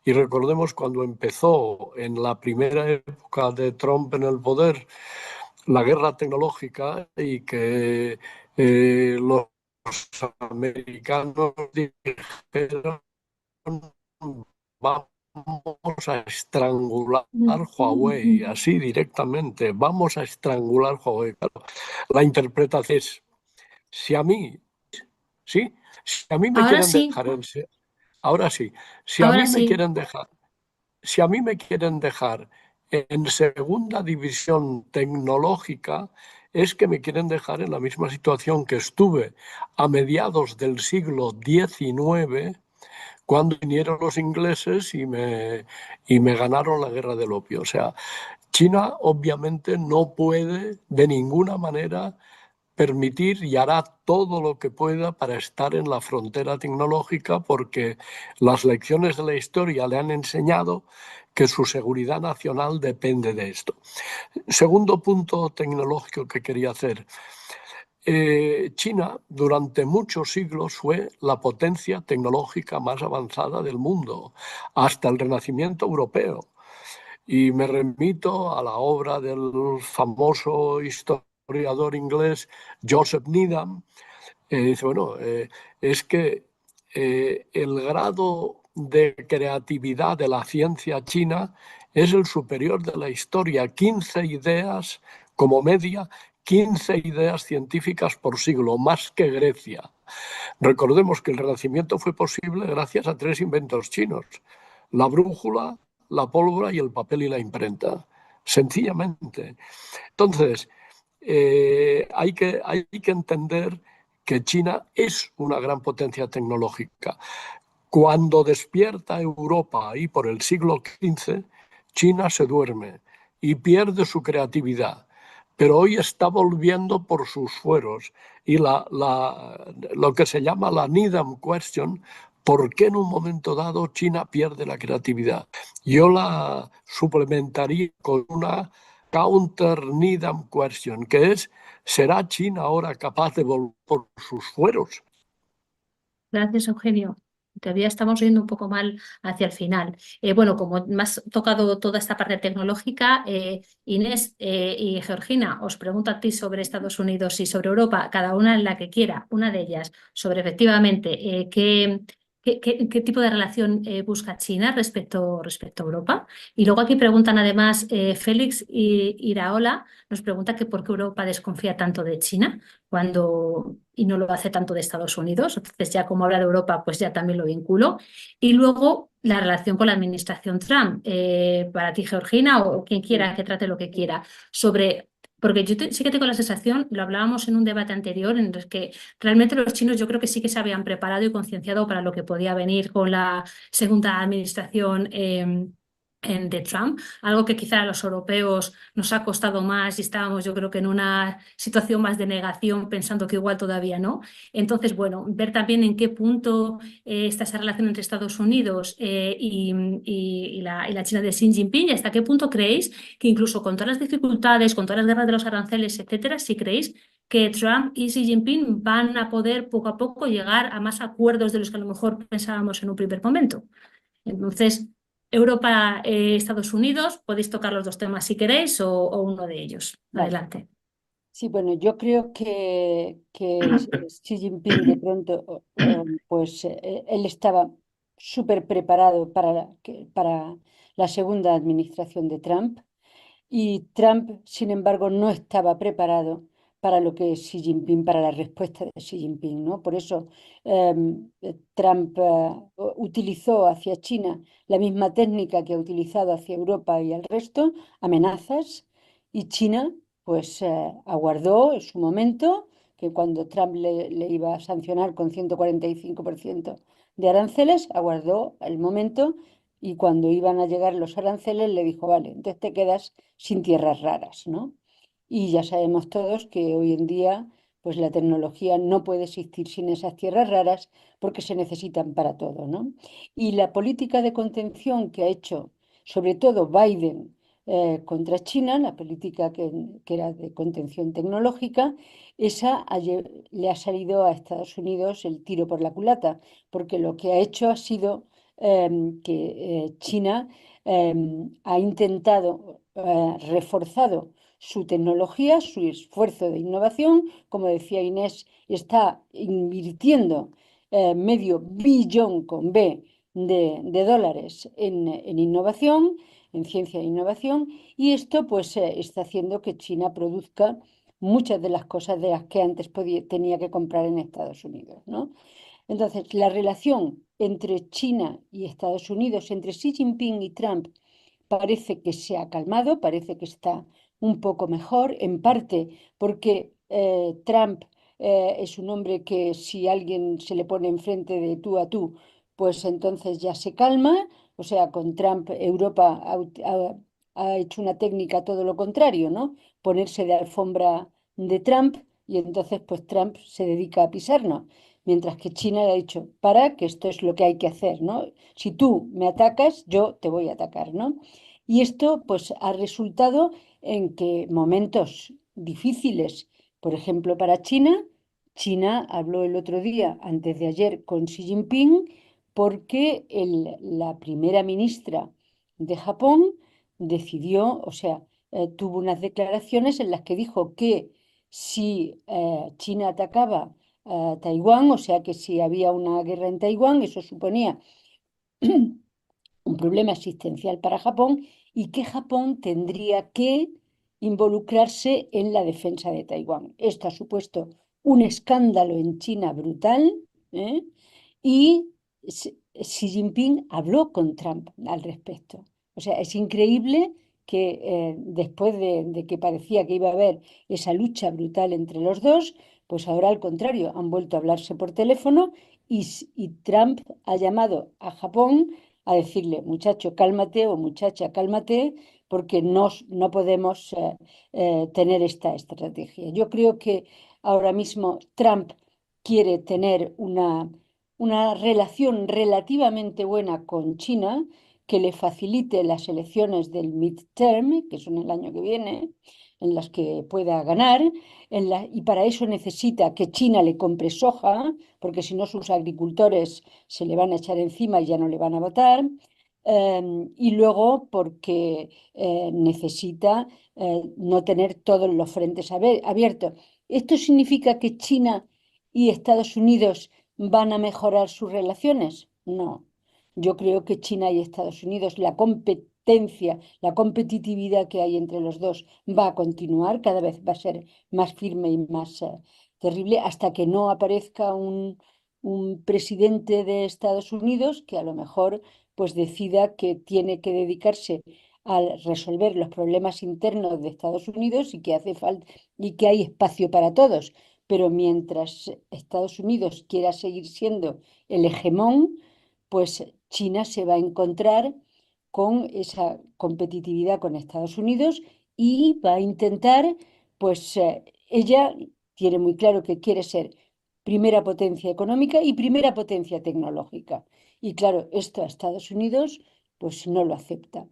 y recordemos cuando empezó en la primera época de Trump en el poder la guerra tecnológica y que los americanos dijeron vamos a estrangular Huawei, así directamente, vamos a estrangular Huawei. Claro, la interpretación es, si a mí, ¿sí? Si a mí me Ahora quieren sí, dejar ahora sí, si a ahora mí me sí. quieren dejar, si a mí me quieren dejar en segunda división tecnológica, es que me quieren dejar en la misma situación que estuve a mediados del siglo XIX, cuando vinieron los ingleses y me ganaron la guerra del opio. O sea, China obviamente no puede de ninguna manera permitir y hará todo lo que pueda para estar en la frontera tecnológica porque las lecciones de la historia le han enseñado que su seguridad nacional depende de esto. Segundo punto tecnológico que quería hacer. China durante muchos siglos fue la potencia tecnológica más avanzada del mundo, hasta el Renacimiento europeo. Y me remito a la obra del famoso historiador inglés Joseph Needham. Dice, bueno, es que el grado de creatividad de la ciencia china es el superior de la historia. 15 ideas como media, 15 ideas científicas por siglo, más que Grecia. Recordemos que el Renacimiento fue posible gracias a 3 inventos chinos: la brújula, la pólvora y el papel y la imprenta. Sencillamente. Entonces, hay que entender que China es una gran potencia tecnológica. Cuando despierta Europa ahí por el siglo XV, China se duerme y pierde su creatividad, pero hoy está volviendo por sus fueros. Y lo que se llama la Needham Question, ¿por qué en un momento dado China pierde la creatividad? Yo la suplementaría con una counter Needham Question, que es, ¿será China ahora capaz de volver por sus fueros? Gracias, Eugenio. Todavía estamos yendo un poco mal hacia el final. Bueno, como me has tocado toda esta parte tecnológica, Inés y Georgina, os pregunto a ti sobre Estados Unidos y sobre Europa, cada una en la que quiera, una de ellas, sobre efectivamente qué tipo de relación busca China respecto a Europa. Y luego aquí preguntan además Félix Iraola, nos pregunta que por qué Europa desconfía tanto de China y no lo hace tanto de Estados Unidos. Entonces, ya como habla de Europa, pues ya también lo vinculo. Y luego la relación con la administración Trump. Para ti, Georgina, o quien quiera que trate lo que quiera, porque sí que tengo la sensación, lo hablábamos en un debate anterior, en el que realmente los chinos yo creo que sí que se habían preparado y concienciado para lo que podía venir con la segunda administración de Trump, algo que quizá a los europeos nos ha costado más y estábamos yo creo que en una situación más de negación pensando que igual todavía no. Entonces, bueno, ver también en qué punto está esa relación entre Estados Unidos y la China de Xi Jinping y hasta qué punto creéis que incluso con todas las dificultades, con todas las guerras de los aranceles, etcétera, si creéis que Trump y Xi Jinping van a poder poco a poco llegar a más acuerdos de los que a lo mejor pensábamos en un primer momento. Entonces, Europa, Estados Unidos, podéis tocar los dos temas si queréis o uno de ellos. Vale. Adelante. Sí, bueno, yo creo que Xi Jinping de pronto, pues él estaba súper preparado para la segunda administración de Trump. Y Trump, sin embargo, no estaba preparado para lo que es Xi Jinping, para la respuesta de Xi Jinping, ¿no? Por eso Trump utilizó hacia China la misma técnica que ha utilizado hacia Europa y al resto, amenazas, y China pues aguardó en su momento, que cuando Trump le iba a sancionar con 145% de aranceles, aguardó el momento y cuando iban a llegar los aranceles le dijo, vale, entonces te quedas sin tierras raras, ¿no? Y ya sabemos todos que hoy en día pues la tecnología no puede existir sin esas tierras raras porque se necesitan para todo, ¿no? Y la política de contención que ha hecho sobre todo Biden contra China, la política que era de contención tecnológica, le ha salido a Estados Unidos el tiro por la culata, porque lo que ha hecho ha sido que China ha intentado, reforzado su tecnología, su esfuerzo de innovación, como decía Inés, está invirtiendo medio billón con B de dólares en innovación, en ciencia e innovación, y esto pues está haciendo que China produzca muchas de las cosas de las que antes tenía que comprar en Estados Unidos, ¿no? Entonces, la relación entre China y Estados Unidos, entre Xi Jinping y Trump, parece que se ha calmado, parece que está un poco mejor, en parte porque Trump es un hombre que si alguien se le pone enfrente de tú a tú, pues entonces ya se calma. O sea, con Trump Europa ha hecho una técnica todo lo contrario, ¿no? Ponerse de alfombra de Trump y entonces pues Trump se dedica a pisarnos. Mientras que China le ha dicho, para, que esto es lo que hay que hacer, ¿no? Si tú me atacas, yo te voy a atacar, ¿no? Y esto pues ha resultado en que momentos difíciles, por ejemplo, para China, China habló el otro día, antes de ayer, con Xi Jinping, porque la primera ministra de Japón decidió, o sea, tuvo unas declaraciones en las que dijo que si China atacaba a Taiwán, o sea que si había una guerra en Taiwán, eso suponía un problema existencial para Japón y que Japón tendría que involucrarse en la defensa de Taiwán. Esto ha supuesto un escándalo en China brutal, ¿eh? Y Xi Jinping habló con Trump al respecto. O sea, es increíble que después de que parecía que iba a haber esa lucha brutal entre los dos, pues ahora al contrario, han vuelto a hablarse por teléfono y Trump ha llamado a Japón a decirle, muchacho, cálmate o muchacha, cálmate, porque no podemos tener esta estrategia. Yo creo que ahora mismo Trump quiere tener una relación relativamente buena con China que le facilite las elecciones del midterm, que son el año que viene, en las que pueda ganar, y para eso necesita que China le compre soja, porque si no sus agricultores se le van a echar encima y ya no le van a votar. Y luego porque necesita no tener todos los frentes abiertos. ¿Esto significa que China y Estados Unidos van a mejorar sus relaciones? No. Yo creo que China y Estados Unidos, la competencia, la competitividad que hay entre los dos va a continuar, cada vez va a ser más firme y más terrible, hasta que no aparezca un presidente de Estados Unidos que a lo mejor pues decida que tiene que dedicarse a resolver los problemas internos de Estados Unidos y que hace falta y que hay espacio para todos. Pero mientras Estados Unidos quiera seguir siendo el hegemón, pues China se va a encontrar con esa competitividad con Estados Unidos y va a intentar, pues ella tiene muy claro que quiere ser primera potencia económica y primera potencia tecnológica. Y claro, esto a Estados Unidos pues no lo acepta.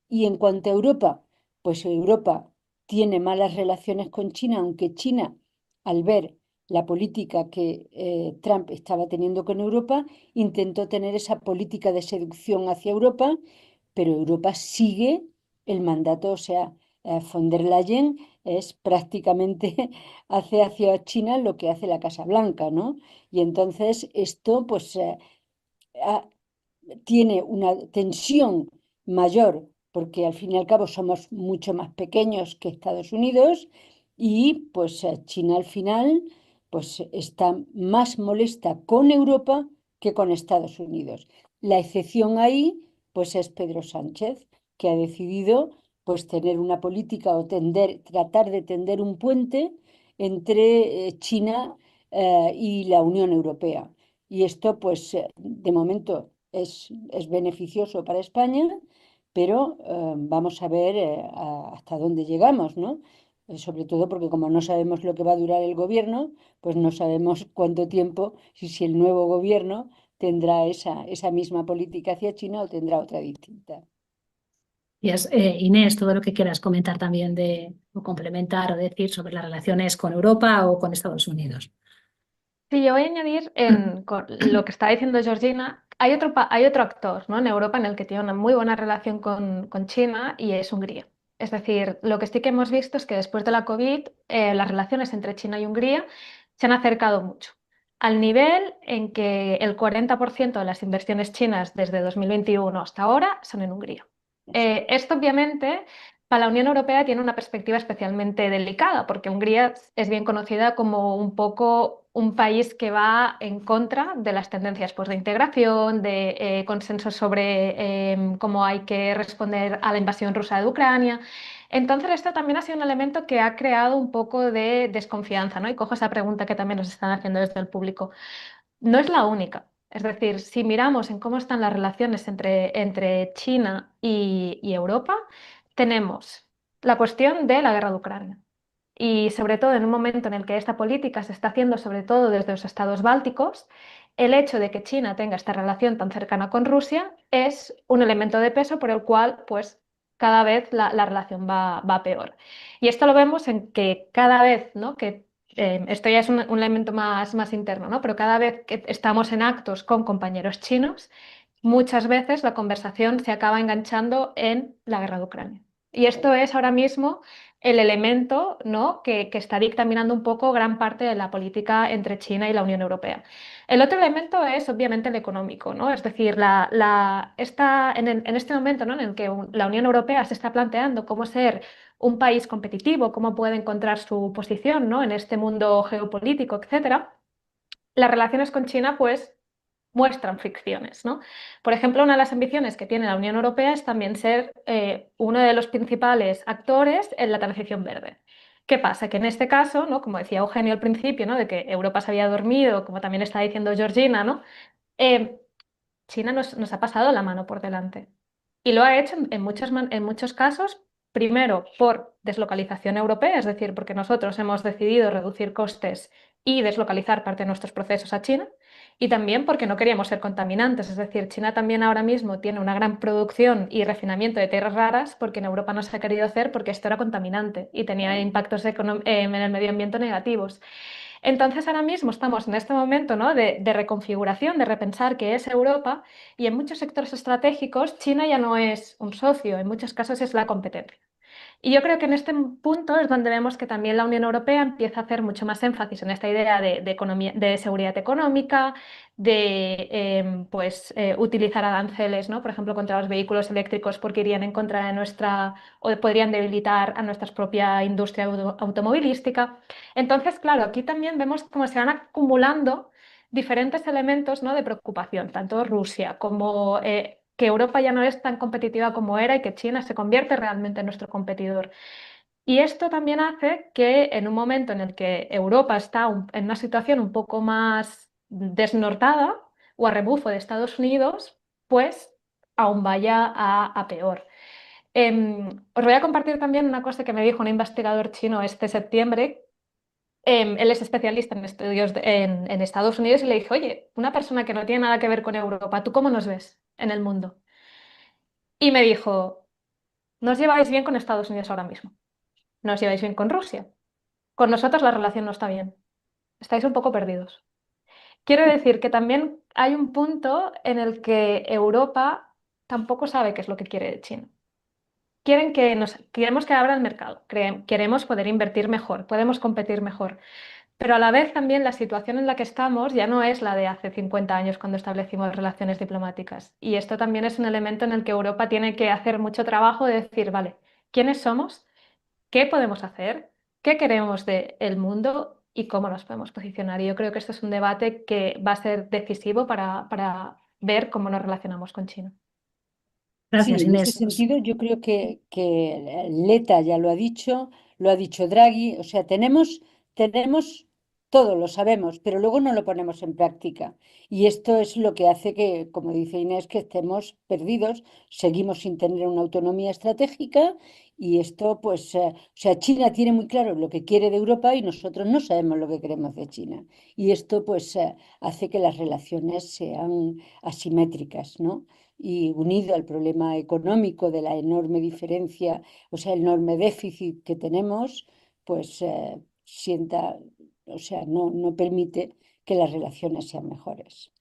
Y en cuanto a Europa, pues Europa tiene malas relaciones con China, aunque China, al ver la política que Trump estaba teniendo con Europa, intentó tener esa política de seducción hacia Europa, pero Europa sigue el mandato, o sea, von der Leyen es prácticamente hace hacia China lo que hace la Casa Blanca, ¿no? Y entonces esto pues tiene una tensión mayor porque al fin y al cabo somos mucho más pequeños que Estados Unidos y pues China al final pues está más molesta con Europa que con Estados Unidos. La excepción ahí pues es Pedro Sánchez, que ha decidido pues tener una política o tratar de tender un puente entre China y la Unión Europea. Y esto pues de momento es beneficioso para España, pero vamos a ver hasta dónde llegamos, ¿no? Sobre todo porque como no sabemos lo que va a durar el gobierno, pues no sabemos cuánto tiempo, si el nuevo gobierno tendrá esa misma política hacia China o tendrá otra distinta. Y es, Inés, todo lo que quieras comentar también o complementar o decir sobre las relaciones con Europa o con Estados Unidos. Sí, yo voy a añadir con lo que está diciendo Georgina, hay otro actor, ¿no?, en Europa en el que tiene una muy buena relación con China y es Hungría. Es decir, lo que sí que hemos visto es que después de la COVID, las relaciones entre China y Hungría se han acercado mucho, al nivel en que el 40% de las inversiones chinas desde 2021 hasta ahora son en Hungría. Esto obviamente para la Unión Europea tiene una perspectiva especialmente delicada, porque Hungría es bien conocida como un poco un país que va en contra de las tendencias pues, de integración, de consensos sobre cómo hay que responder a la invasión rusa de Ucrania. Entonces, esto también ha sido un elemento que ha creado un poco de desconfianza, ¿no? Y cojo esa pregunta que también nos están haciendo desde el público. No es la única. Es decir, si miramos en cómo están las relaciones entre China y Europa, tenemos la cuestión de la guerra de Ucrania. Y sobre todo en un momento en el que esta política se está haciendo sobre todo desde los estados bálticos, el hecho de que China tenga esta relación tan cercana con Rusia es un elemento de peso por el cual pues cada vez la relación va peor. Y esto lo vemos en que cada vez, ¿no?, que esto ya es un elemento más interno, ¿no?, pero cada vez que estamos en actos con compañeros chinos, muchas veces la conversación se acaba enganchando en la guerra de Ucrania. Y esto es ahora mismo el elemento, ¿no?, que está dictaminando un poco gran parte de la política entre China y la Unión Europea. El otro elemento es obviamente el económico, ¿no? Es decir, en este momento, ¿no?, en el que la Unión Europea se está planteando cómo ser un país competitivo, cómo puede encontrar su posición, ¿no?, en este mundo geopolítico, etcétera, las relaciones con China pues muestran fricciones, ¿no? Por ejemplo, una de las ambiciones que tiene la Unión Europea es también ser uno de los principales actores en la transición verde. ¿Qué pasa? Que en este caso, ¿no? Como decía Eugenio al principio, ¿no? De que Europa se había dormido, como también está diciendo Georgina, ¿no? Eh, China nos ha pasado la mano por delante. Y lo ha hecho en muchos casos, primero por deslocalización europea, es decir, porque nosotros hemos decidido reducir costes y deslocalizar parte de nuestros procesos a China, y también porque no queríamos ser contaminantes, es decir, China también ahora mismo tiene una gran producción y refinamiento de tierras raras porque en Europa no se ha querido hacer porque esto era contaminante y tenía impactos en el medio ambiente negativos. Entonces ahora mismo estamos en este momento, ¿no? de reconfiguración, de repensar qué es Europa, y en muchos sectores estratégicos China ya no es un socio, en muchos casos es la competencia. Y yo creo que en este punto es donde vemos que también la Unión Europea empieza a hacer mucho más énfasis en esta idea de economía, de seguridad económica, de utilizar aranceles, ¿no? Por ejemplo, contra los vehículos eléctricos porque irían en contra de nuestra o podrían debilitar a nuestra propia industria automovilística. Entonces, claro, aquí también vemos cómo se van acumulando diferentes elementos, ¿no? de preocupación, tanto Rusia como que Europa ya no es tan competitiva como era y que China se convierte realmente en nuestro competidor. Y esto también hace que en un momento en el que Europa está en una situación un poco más desnortada o a rebufo de Estados Unidos, pues aún vaya a peor. Os voy a compartir también una cosa que me dijo un investigador chino este septiembre. Él es especialista en estudios en Estados Unidos y le dije, oye, una persona que no tiene nada que ver con Europa, ¿tú cómo nos ves en el mundo? Y me dijo, no os lleváis bien con Estados Unidos ahora mismo, no os lleváis bien con Rusia, con nosotros la relación no está bien, estáis un poco perdidos. Quiero decir que también hay un punto en el que Europa tampoco sabe qué es lo que quiere de China. Queremos que abra el mercado, queremos poder invertir mejor, podemos competir mejor. Pero a la vez también la situación en la que estamos ya no es la de hace 50 años cuando establecimos relaciones diplomáticas. Y esto también es un elemento en el que Europa tiene que hacer mucho trabajo de decir, vale, ¿quiénes somos? ¿Qué podemos hacer? ¿Qué queremos del mundo? ¿Y cómo nos podemos posicionar? Y yo creo que esto es un debate que va a ser decisivo para ver cómo nos relacionamos con China. Gracias, Sí, en ese Inés. sentido yo creo que Leta ya lo ha dicho Draghi, o sea, tenemos todo, lo sabemos, pero luego no lo ponemos en práctica. Y esto es lo que hace que, como dice Inés, que estemos perdidos, seguimos sin tener una autonomía estratégica y esto, pues, o sea, China tiene muy claro lo que quiere de Europa y nosotros no sabemos lo que queremos de China. Y esto, pues, hace que las relaciones sean asimétricas, ¿no? Y unido al problema económico de la enorme diferencia, o sea, el enorme déficit que tenemos, pues o sea, no permite que las relaciones sean mejores.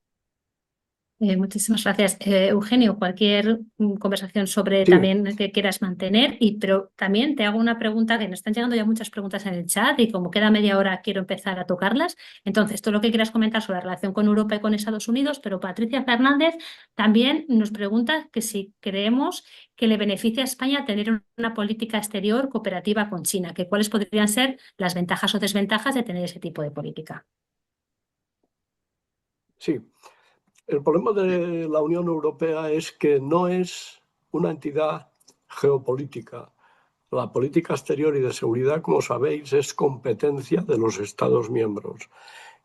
Muchísimas gracias. Eugenio, cualquier conversación sobre Sí, también que quieras mantener, pero también te hago una pregunta que nos están llegando ya muchas preguntas en el chat y como queda media hora quiero empezar a tocarlas. Entonces, todo lo que quieras comentar sobre la relación con Europa y con Estados Unidos, pero Patricia Fernández también nos pregunta que si creemos que le beneficia a España tener una política exterior cooperativa con China, que cuáles podrían ser las ventajas o desventajas de tener ese tipo de política. sí. El problema de la Unión Europea es que no es una entidad geopolítica. La política exterior y de seguridad, como sabéis, es competencia de los Estados miembros.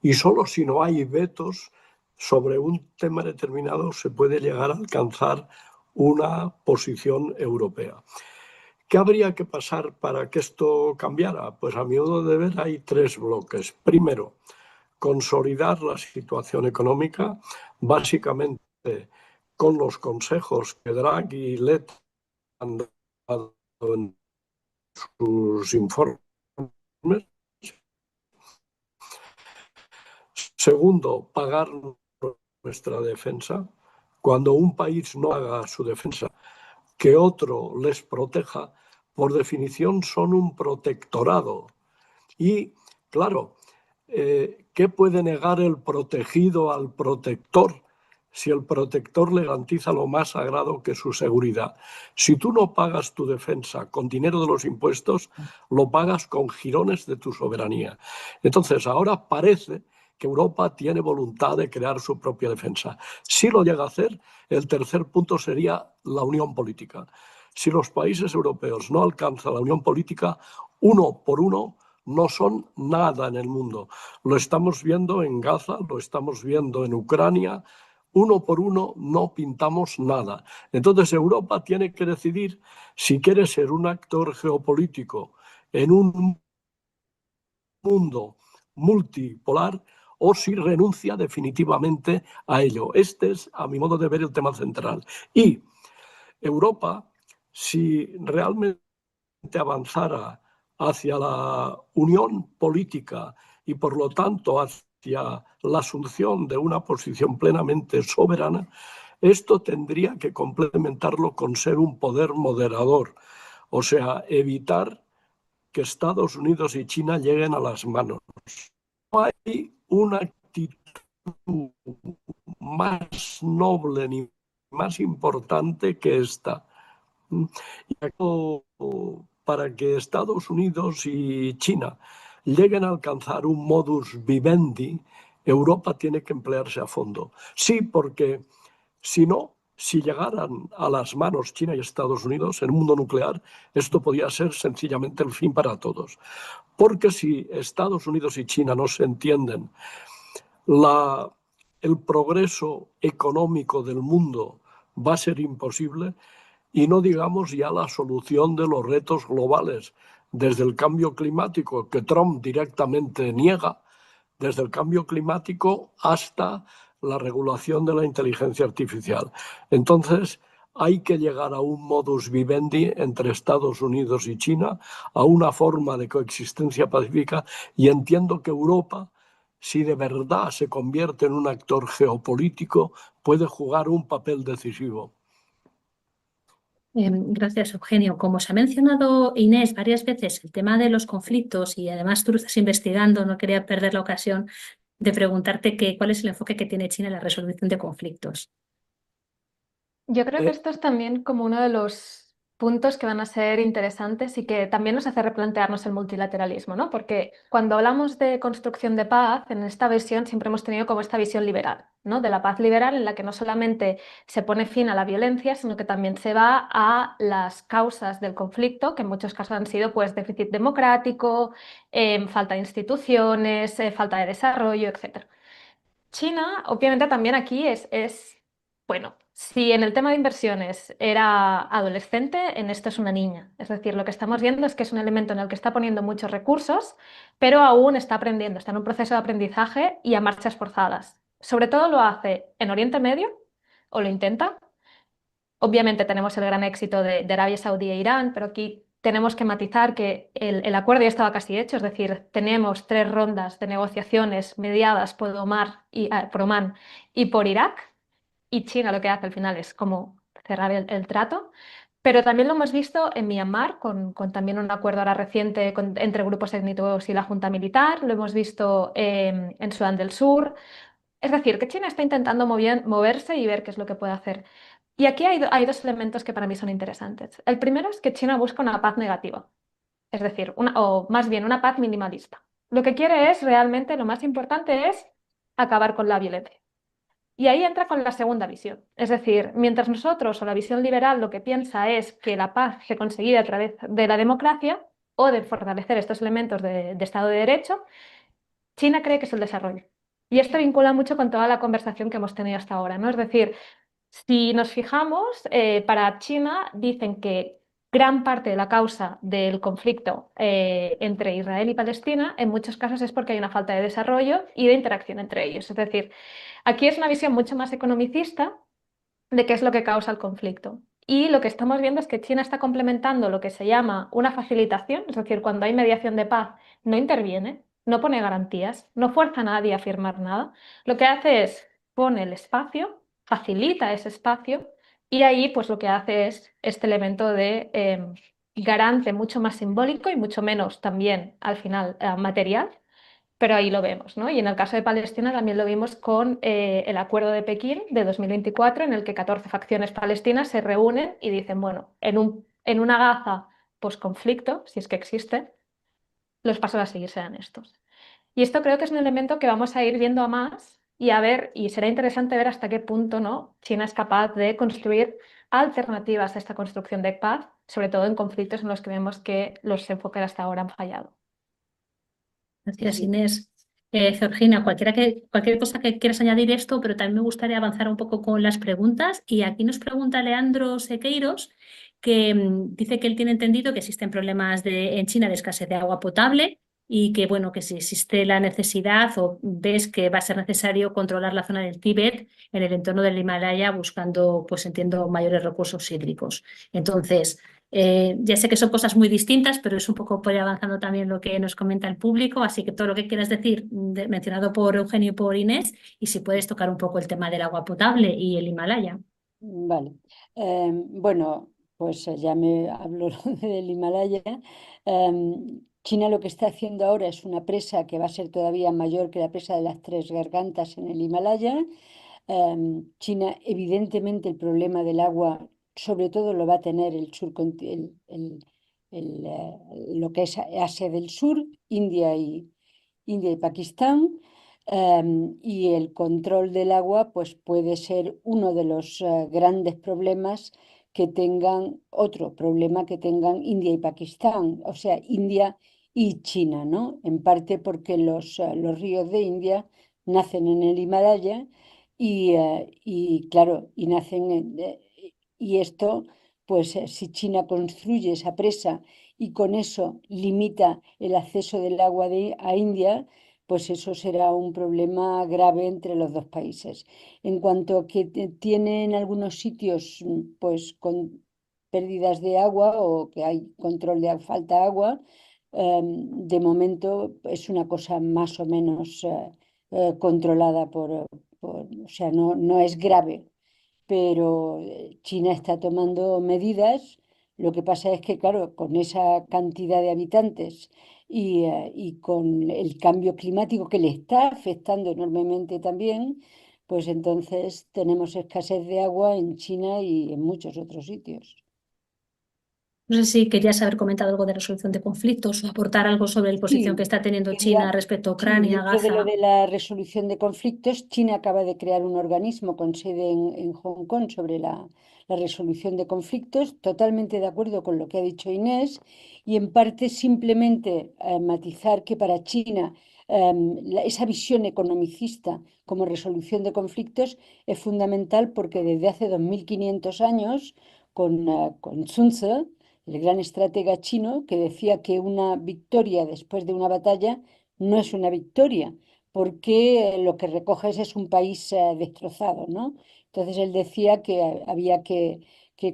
Y solo si no hay vetos sobre un tema determinado se puede llegar a alcanzar una posición europea. ¿Qué habría que pasar para que esto cambiara? Pues a mi modo de ver hay tres bloques. Primero, consolidar la situación económica, básicamente con los consejos que Draghi y Letta han dado en sus informes. Segundo, pagar nuestra defensa. Cuando un país no haga su defensa, que otro les proteja, por definición son un protectorado. Y, claro, ¿qué puede negar el protegido al protector si el protector le garantiza lo más sagrado que es su seguridad? Si tú no pagas tu defensa con dinero de los impuestos, lo pagas con jirones de tu soberanía. Entonces, ahora parece que Europa tiene voluntad de crear su propia defensa. Si lo llega a hacer, el tercer punto sería la unión política. Si los países europeos no alcanzan la unión política, uno por uno, no son nada en el mundo. Lo estamos viendo en Gaza, lo estamos viendo en Ucrania. Uno por uno no pintamos nada. Entonces Europa tiene que decidir si quiere ser un actor geopolítico en un mundo multipolar o si renuncia definitivamente a ello. Este es, a mi modo de ver, el tema central. Y Europa, si realmente avanzara hacia la unión política y por lo tanto hacia la asunción de una posición plenamente soberana, esto tendría que complementarlo con ser un poder moderador, o sea, evitar que Estados Unidos y China lleguen a las manos. No hay una actitud más noble ni más importante que esta. Para que Estados Unidos y China lleguen a alcanzar un modus vivendi, Europa tiene que emplearse a fondo. Sí, porque si no, si llegaran a las manos China y Estados Unidos en un mundo nuclear, esto podría ser sencillamente el fin para todos. Porque si Estados Unidos y China no se entienden, el progreso económico del mundo va a ser imposible, y no digamos ya la solución de los retos globales, desde el cambio climático, que Trump directamente niega, desde el cambio climático hasta la regulación de la inteligencia artificial. Entonces, hay que llegar a un modus vivendi entre Estados Unidos y China, a una forma de coexistencia pacífica, y entiendo que Europa, si de verdad se convierte en un actor geopolítico, puede jugar un papel decisivo. Gracias, Eugenio. Como se ha mencionado Inés varias veces el tema de los conflictos y además tú lo estás investigando, no quería perder la ocasión de preguntarte cuál es el enfoque que tiene China en la resolución de conflictos. Yo creo que Eh, esto es también como uno de los puntos que van a ser interesantes y que también nos hace replantearnos el multilateralismo, ¿no? Porque cuando hablamos de construcción de paz, en esta visión siempre hemos tenido como esta visión liberal, ¿no? De la paz liberal en la que no solamente se pone fin a la violencia, sino que también se va a las causas del conflicto, que en muchos casos han sido pues déficit democrático, falta de instituciones, falta de desarrollo, etc. China, obviamente, también aquí bueno, si en el tema de inversiones era adolescente, en esto es una niña. Es decir, lo que estamos viendo es que es un elemento en el que está poniendo muchos recursos, pero aún está aprendiendo, está en un proceso de aprendizaje y a marchas forzadas. Sobre todo lo hace en Oriente Medio, o lo intenta. Obviamente tenemos el gran éxito de Arabia Saudí e Irán, pero aquí tenemos que matizar que el acuerdo ya estaba casi hecho, es decir, tenemos 3 rondas de negociaciones mediadas por Omán y por Irak, y China lo que hace al final es como cerrar el trato. Pero también lo hemos visto en Myanmar, con también un acuerdo ahora reciente entre grupos étnicos y la junta militar, lo hemos visto en Sudán del Sur. Es decir, que China está intentando moverse y ver qué es lo que puede hacer. Y aquí hay 2 elementos que para mí son interesantes. El primero es que China busca una paz negativa, es decir, o más bien una paz minimalista. Lo que quiere es realmente, lo más importante es acabar con la violencia. Y ahí entra con la segunda visión. Es decir, mientras nosotros o la visión liberal lo que piensa es que la paz se consigue a través de la democracia o de fortalecer estos elementos de Estado de Derecho, China cree que es el desarrollo. Y esto vincula mucho con toda la conversación que hemos tenido hasta ahora, ¿no? Es decir, si nos fijamos, para China dicen que gran parte de la causa del conflicto entre Israel y Palestina en muchos casos es porque hay una falta de desarrollo y de interacción entre ellos. Es decir, aquí es una visión mucho más economicista de qué es lo que causa el conflicto. Y lo que estamos viendo es que China está complementando lo que se llama una facilitación, es decir, cuando hay mediación de paz, no interviene, no pone garantías, no fuerza a nadie a firmar nada. Lo que hace es pone el espacio, facilita ese espacio y ahí pues lo que hace es este elemento de garante mucho más simbólico y mucho menos también al final material, pero ahí lo vemos, ¿no? Y en el caso de Palestina también lo vimos con el Acuerdo de Pekín de 2024, en el que 14 facciones palestinas se reúnen y dicen, bueno, en una Gaza post-conflicto, si es que existe, los pasos a seguir serán estos. Y esto creo que es un elemento que vamos a ir viendo a más y a ver, y será interesante ver hasta qué punto, ¿no? China es capaz de construir alternativas a esta construcción de paz, sobre todo en conflictos en los que vemos que los enfoques hasta ahora han fallado. Gracias, Sí. Inés. Georgina, cualquier cosa que quieras añadir esto, pero también me gustaría avanzar un poco con las preguntas. Y aquí nos pregunta Leandro Sequeiros, que dice que él tiene entendido que existen problemas en China de escasez de agua potable y que, bueno, que si existe la necesidad o ves que va a ser necesario controlar la zona del Tíbet en el entorno del Himalaya buscando, pues entiendo, mayores recursos hídricos. Entonces, ya sé que son cosas muy distintas, pero es un poco por ir avanzando también lo que nos comenta el público, así que todo lo que quieras decir, mencionado por Eugenio y por Inés, y si puedes tocar un poco el tema del agua potable y el Himalaya. Vale. Bueno, pues ya me habló del Himalaya. China lo que está haciendo ahora es una presa que va a ser todavía mayor que la presa de las Tres Gargantas en el Himalaya. China, evidentemente, el problema del agua, sobre todo lo va a tener lo que es Asia del Sur, India y Pakistán. Y el control del agua pues puede ser uno de los grandes problemas que tengan, otro problema que tengan India y Pakistán, o sea, India y China, ¿no? En parte porque los ríos de India nacen en el Himalaya y claro, y esto, pues si China construye esa presa y con eso limita el acceso del agua a India, pues eso será un problema grave entre los dos países. En cuanto a que tienen algunos sitios pues con pérdidas de agua o que hay control de falta de agua, de momento es una cosa más o menos controlada o sea, no es grave, pero China está tomando medidas. Lo que pasa es que, claro, con esa cantidad de habitantes y con el cambio climático que le está afectando enormemente también, pues entonces tenemos escasez de agua en China y en muchos otros sitios. No sé si querías haber comentado algo de resolución de conflictos o aportar algo sobre la posición que Sí, está teniendo quería, China respecto a sí, Ucrania, dentro de lo Gaza. de la resolución de conflictos, China acaba de crear un organismo con sede en Hong Kong sobre la resolución de conflictos, totalmente de acuerdo con lo que ha dicho Inés, y en parte simplemente matizar que para China esa visión economicista como resolución de conflictos es fundamental porque desde hace 2500 años, con Sun Tzu, el gran estratega chino, que decía que una victoria después de una batalla no es una victoria, porque lo que recoges es un país destrozado, ¿no? Entonces él decía que había que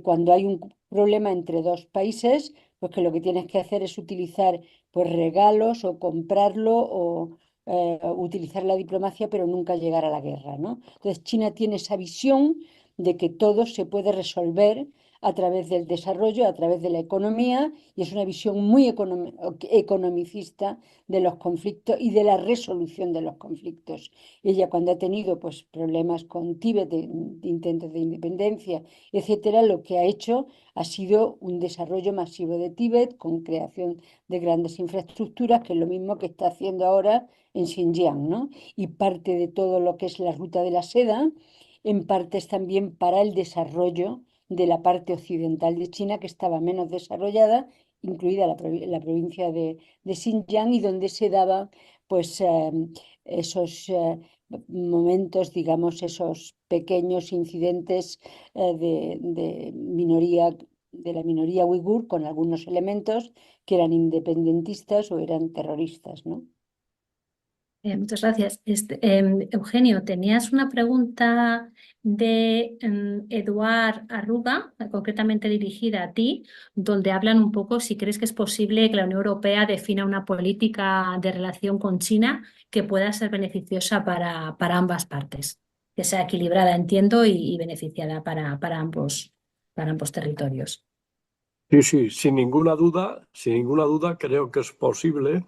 cuando hay un problema entre dos países, pues que lo que tienes que hacer es utilizar pues regalos o comprarlo o utilizar la diplomacia, pero nunca llegar a la guerra, ¿no? Entonces China tiene esa visión de que todo se puede resolver a través del desarrollo, a través de la economía, y es una visión muy economicista de los conflictos y de la resolución de los conflictos. Ella cuando ha tenido pues, problemas con Tíbet, de intentos de independencia, etcétera, lo que ha hecho ha sido un desarrollo masivo de Tíbet con creación de grandes infraestructuras, que es lo mismo que está haciendo ahora en Xinjiang, ¿no? Y parte de todo lo que es la ruta de la seda, en parte es también para el desarrollo de la parte occidental de China, que estaba menos desarrollada, incluida la provincia de Xinjiang, y donde se daban pues, esos momentos, digamos, esos pequeños incidentes de la minoría uigur, con algunos elementos que eran independentistas o eran terroristas, ¿no? Muchas gracias. Eugenio, tenías una pregunta de Eduard Arruga, concretamente dirigida a ti, donde hablan un poco si crees que es posible que la Unión Europea defina una política de relación con China que pueda ser beneficiosa para ambas partes, que sea equilibrada, entiendo, y beneficiada para ambos territorios. Sí, sí, sin ninguna duda creo que es posible.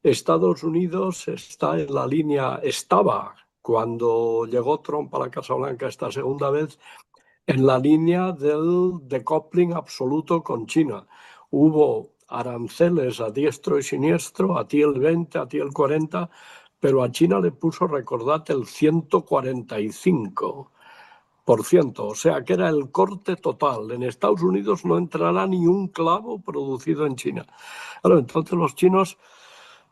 Estados Unidos está en la línea, estaba cuando llegó Trump a la Casa Blanca esta segunda vez, en la línea del decoupling absoluto con China. Hubo aranceles a diestro y siniestro, a ti el 20, a ti el 40, pero a China le puso, recordad, el 145. o sea que era el corte total. En Estados Unidos no entrará ni un clavo producido en China. Claro, entonces los chinos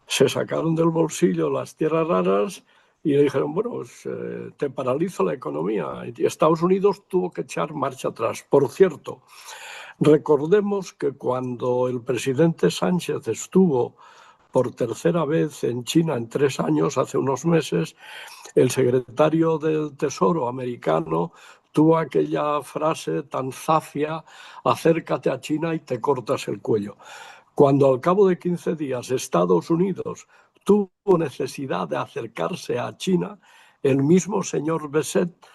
se sacaron del bolsillo las tierras raras y le dijeron, bueno, pues, te paralizo la economía. Y Estados Unidos tuvo que echar marcha atrás. Por cierto, recordemos que cuando el presidente Sánchez estuvo por tercera vez en China en 3 años, hace unos meses, el secretario del Tesoro americano tuvo aquella frase tan zafia, acércate a China y te cortas el cuello. Cuando al cabo de 15 días Estados Unidos tuvo necesidad de acercarse a China, el mismo señor Bessette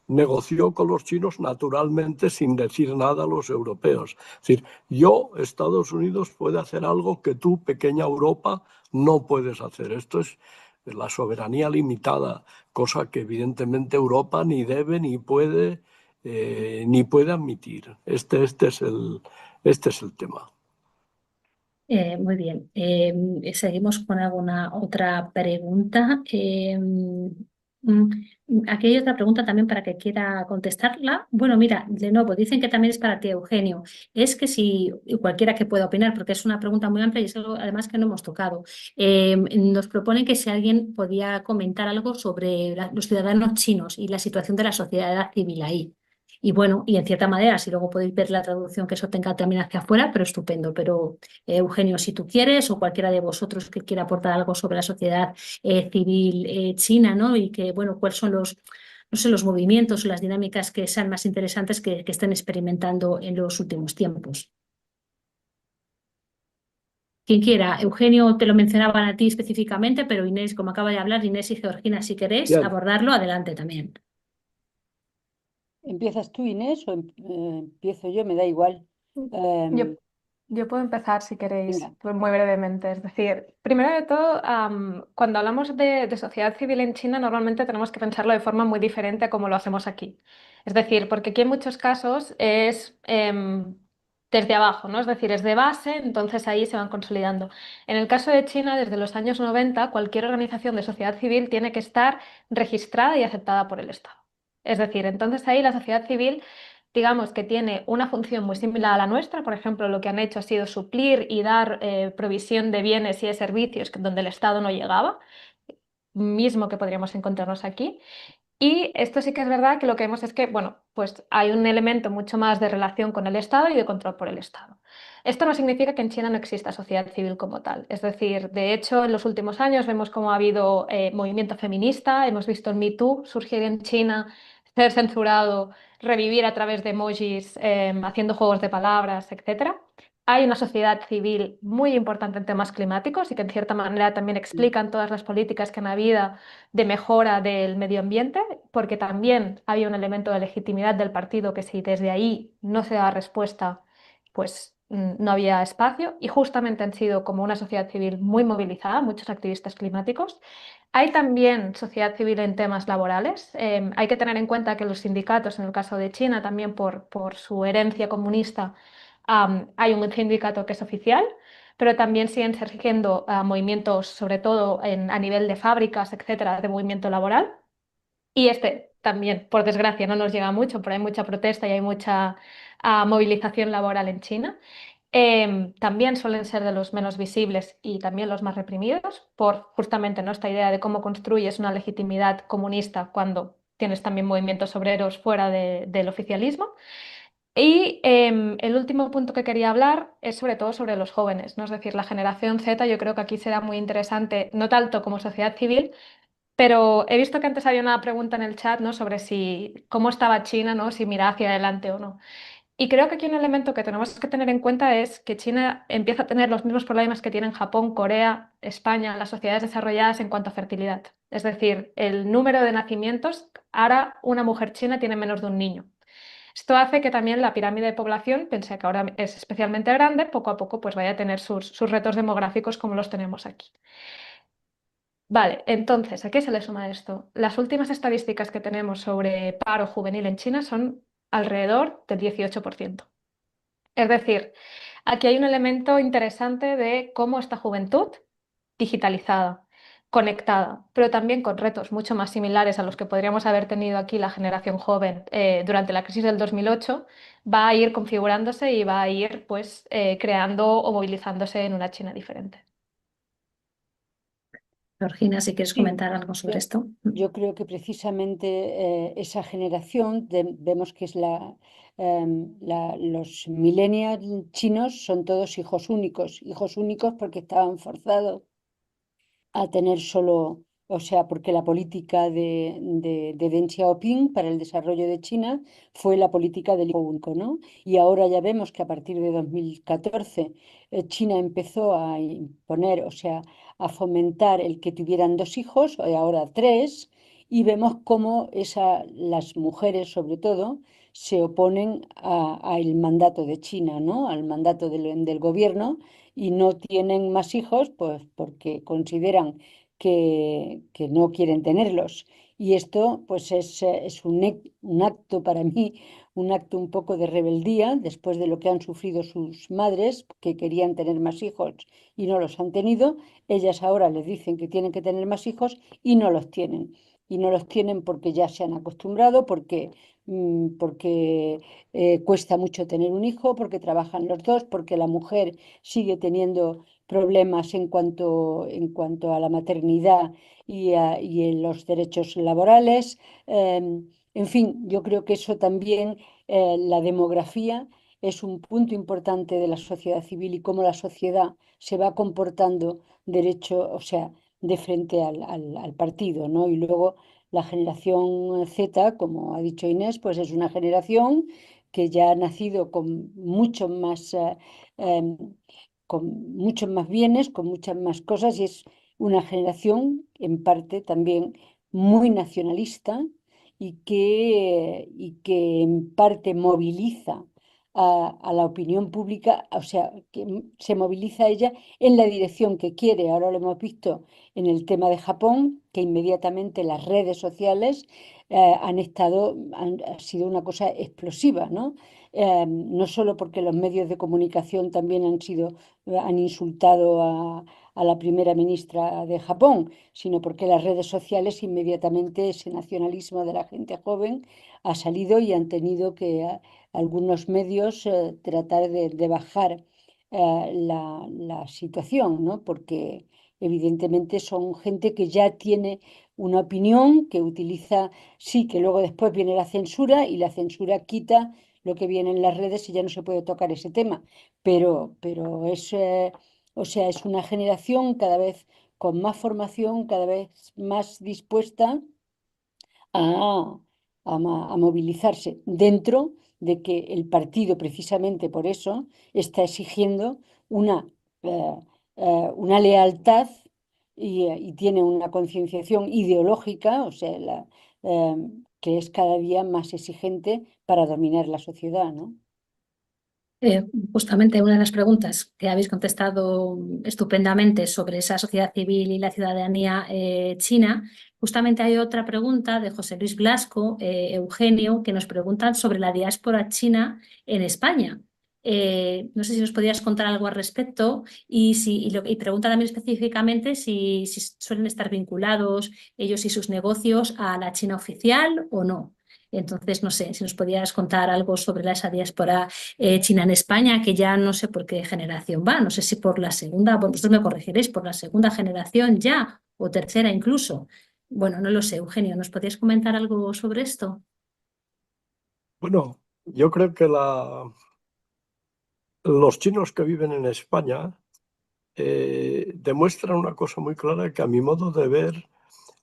negoció con los chinos naturalmente sin decir nada a los europeos. Es decir, Estados Unidos, puede hacer algo que tú, pequeña Europa, no puedes hacer. Esto es la soberanía limitada, cosa que evidentemente Europa ni debe ni puede admitir. Este es el tema. Muy bien. Seguimos con alguna otra pregunta. Aquí hay otra pregunta también para que quiera contestarla. Bueno, mira, de nuevo, dicen que también es para ti, Eugenio. Es que si cualquiera que pueda opinar, porque es una pregunta muy amplia y es algo además que no hemos tocado. Nos proponen que si alguien podía comentar algo sobre los ciudadanos chinos y la situación de la sociedad civil ahí. Y bueno, y en cierta manera, si luego podéis ver la traducción que eso tenga también hacia afuera, pero estupendo. Pero Eugenio, si tú quieres, o cualquiera de vosotros que quiera aportar algo sobre la sociedad civil china, ¿no? Y que, bueno, cuáles son los, no sé, los movimientos o las dinámicas que sean más interesantes que estén experimentando en los últimos tiempos. Quien quiera, Eugenio te lo mencionaban a ti específicamente, pero Inés, como acaba de hablar, Inés y Georgina, si queréis Bien. abordarlo, adelante también. ¿Empiezas tú, Inés, o empiezo yo? Me da igual. Yo, yo puedo empezar si queréis, Venga. pues muy brevemente. Es decir, primero de todo, cuando hablamos de sociedad civil en China, normalmente tenemos que pensarlo de forma muy diferente a como lo hacemos aquí. Es decir, porque aquí en muchos casos es desde abajo, ¿no? Es decir, es de base, entonces ahí se van consolidando. En el caso de China, desde los años 90, cualquier organización de sociedad civil tiene que estar registrada y aceptada por el Estado. Es decir, entonces ahí la sociedad civil, digamos que tiene una función muy similar a la nuestra. Por ejemplo, lo que han hecho ha sido suplir y dar provisión de bienes y de servicios donde el Estado no llegaba, mismo que podríamos encontrarnos aquí. Y esto sí que es verdad que lo que vemos es que, bueno, pues hay un elemento mucho más de relación con el Estado y de control por el Estado. Esto no significa que en China no exista sociedad civil como tal. Es decir, de hecho, en los últimos años vemos cómo ha habido movimiento feminista, hemos visto el Me Too surgir en China, ser censurado, revivir a través de emojis, haciendo juegos de palabras, etcétera. Hay una sociedad civil muy importante en temas climáticos y que en cierta manera también explican todas las políticas que han habido de mejora del medio ambiente, porque también había un elemento de legitimidad del partido que si desde ahí no se da respuesta, pues no había espacio, y justamente han sido como una sociedad civil muy movilizada, muchos activistas climáticos. Hay también sociedad civil en temas laborales. Hay que tener en cuenta que los sindicatos, en el caso de China, también por su herencia comunista, hay un sindicato que es oficial, pero también siguen surgiendo movimientos, sobre todo a nivel de fábricas, etcétera, de movimiento laboral. Y este también, por desgracia, no nos llega mucho, pero hay mucha protesta y hay mucha movilización laboral en China. También suelen ser de los menos visibles y también los más reprimidos, por justamente esta idea de cómo construyes una legitimidad comunista cuando tienes también movimientos obreros fuera del oficialismo. Y el último punto que quería hablar es sobre todo sobre los jóvenes, ¿no? Es decir, la generación Z, yo creo que aquí será muy interesante, no tanto como sociedad civil, pero he visto que antes había una pregunta en el chat, ¿no? Sobre si cómo estaba China, ¿no? Si mira hacia adelante o no. Y creo que aquí un elemento que tenemos que tener en cuenta es que China empieza a tener los mismos problemas que tienen Japón, Corea, España, las sociedades desarrolladas en cuanto a fertilidad. Es decir, el número de nacimientos, ahora una mujer china tiene menos de un niño. Esto hace que también la pirámide de población, pese a que ahora es especialmente grande, poco a poco pues vaya a tener sus retos demográficos como los tenemos aquí. Vale, entonces, ¿a qué se le suma esto? Las últimas estadísticas que tenemos sobre paro juvenil en China son alrededor del 18%. Es decir, aquí hay un elemento interesante de cómo esta juventud digitalizada, conectada, pero también con retos mucho más similares a los que podríamos haber tenido aquí la generación joven durante la crisis del 2008, va a ir configurándose y va a ir pues, creando o movilizándose en una China diferente. Georgina, si quieres Sí, comentar algo sobre yo, esto. yo creo que precisamente esa generación, vemos que es los millennials chinos son todos hijos únicos porque estaban forzados a tener solo, o sea, porque la política de Deng Xiaoping para el desarrollo de China fue la política del hijo único, ¿no? Y ahora ya vemos que a partir de 2014 China empezó a imponer, o sea, a fomentar el que tuvieran 2 hijos, y ahora 3, y vemos cómo las mujeres, sobre todo, se oponen al mandato de China, ¿no? Al mandato del gobierno y no tienen más hijos, pues porque consideran que no quieren tenerlos. Y esto, pues es un acto para mí, un acto un poco de rebeldía después de lo que han sufrido sus madres, que querían tener más hijos y no los han tenido. Ellas ahora les dicen que tienen que tener más hijos y no los tienen. Y no los tienen porque ya se han acostumbrado, porque cuesta mucho tener un hijo, porque trabajan los dos, porque la mujer sigue teniendo problemas en cuanto a la maternidad y en los derechos laborales. En fin, yo creo que eso también, la demografía es un punto importante de la sociedad civil y cómo la sociedad se va comportando derecho, o sea, de frente al partido, ¿no? Y luego la generación Z, como ha dicho Inés, pues es una generación que ya ha nacido em, con muchos más bienes, con muchas más cosas, y es una generación en parte también muy nacionalista y que en parte moviliza a la opinión pública, o sea, que se moviliza ella en la dirección que quiere. Ahora lo hemos visto en el tema de Japón, que inmediatamente las redes sociales ha sido una cosa explosiva, ¿no? No solo porque los medios de comunicación también han insultado a la primera ministra de Japón, sino porque las redes sociales inmediatamente ese nacionalismo de la gente joven ha salido y han tenido que algunos medios tratar de bajar la situación, ¿no? Porque evidentemente son gente que ya tiene una opinión, que utiliza, sí, que luego después viene la censura y la censura quita lo que viene en las redes y ya no se puede tocar ese tema. Pero o sea, es una generación cada vez con más formación, cada vez más dispuesta a, a movilizarse dentro de que el partido, precisamente por eso, está exigiendo eh, una lealtad y tiene una concienciación ideológica, o sea, eh, que es cada día más exigente para dominar la sociedad, ¿no? Justamente una de las preguntas que habéis contestado estupendamente sobre esa sociedad civil y la ciudadanía china, justamente hay otra pregunta de José Luis Blasco, Eugenio, que nos preguntan sobre la diáspora china en España. No sé si nos podrías contar algo al respecto y pregunta también específicamente si suelen estar vinculados ellos y sus negocios a la China oficial o no. Entonces, no sé si nos podrías contar algo sobre esa diáspora China en España, que ya no sé por qué generación va, no sé si por la segunda, vosotros me corregiréis, por la segunda generación ya, o tercera incluso. Bueno, no lo sé, Eugenio, ¿nos podrías comentar algo sobre esto? Bueno, yo creo que los chinos que viven en España demuestran una cosa muy clara que a mi modo de ver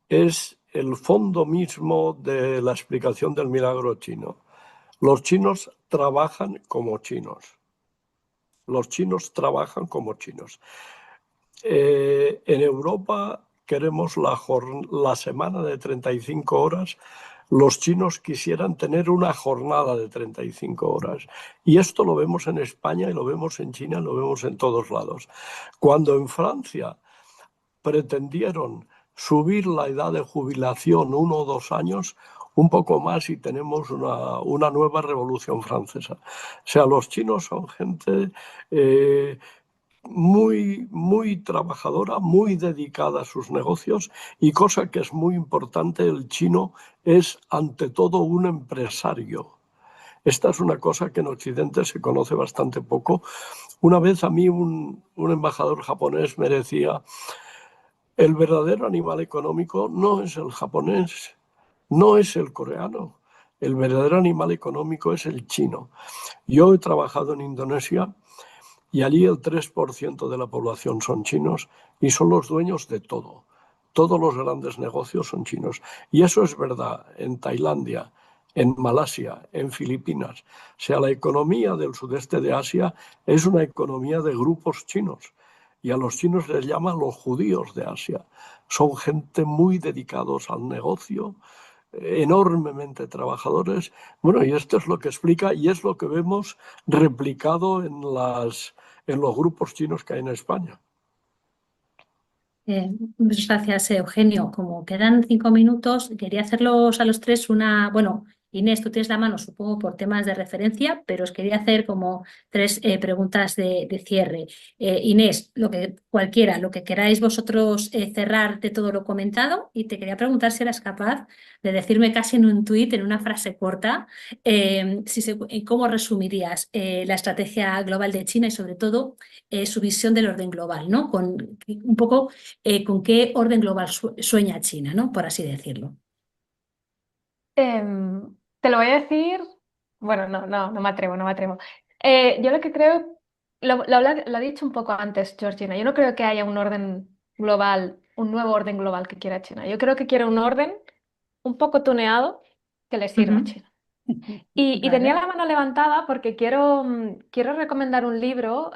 es el fondo mismo de la explicación del milagro chino. Los chinos trabajan como chinos. Los chinos trabajan como chinos. En Europa queremos la semana de 35 horas. Los chinos quisieran tener una jornada de 35 horas. Y esto lo vemos en España y lo vemos en China, lo vemos en todos lados. Cuando en Francia pretendieron subir la edad de jubilación 1 o 2 años, un poco más y tenemos una nueva revolución francesa. O sea, los chinos son gente muy trabajadora, muy dedicada a sus negocios y cosa que es muy importante, el chino es ante todo un empresario. Esta es una cosa que en Occidente se conoce bastante poco. Una vez a mí un embajador japonés me decía, el verdadero animal económico no es el japonés, no es el coreano, el verdadero animal económico es el chino. Yo he trabajado en Indonesia y allí el 3% de la población son chinos y son los dueños de todo. Todos los grandes negocios son chinos. Y eso es verdad en Tailandia, en Malasia, en Filipinas. O sea, la economía del sudeste de Asia es una economía de grupos chinos. Y a los chinos les llaman los judíos de Asia. Son gente muy dedicados al negocio, enormemente trabajadores. Bueno, y esto es lo que explica y es lo que vemos replicado en los grupos chinos que hay en España. Muchas gracias, Eugenio. Como quedan 5 minutos, quería hacerlos a los tres una, bueno, Inés, tú tienes la mano, supongo, por temas de referencia, pero os quería hacer como 3 preguntas de cierre. Inés, cualquiera, lo que queráis vosotros cerrar de todo lo comentado, y te quería preguntar si eras capaz de decirme casi en un tuit, en una frase corta, cómo resumirías la estrategia global de China y sobre todo su visión del orden global, ¿no? Con un poco con qué orden global sueña China, ¿no? Por así decirlo. Te lo voy a decir, bueno, no me atrevo, no me atrevo. Yo lo que creo, lo ha dicho un poco antes Georgina, yo no creo que haya un orden global, un nuevo orden global que quiera China. Yo creo que quiere un orden un poco tuneado que le sirva a China. Y tenía Vale. la mano levantada porque quiero recomendar un libro,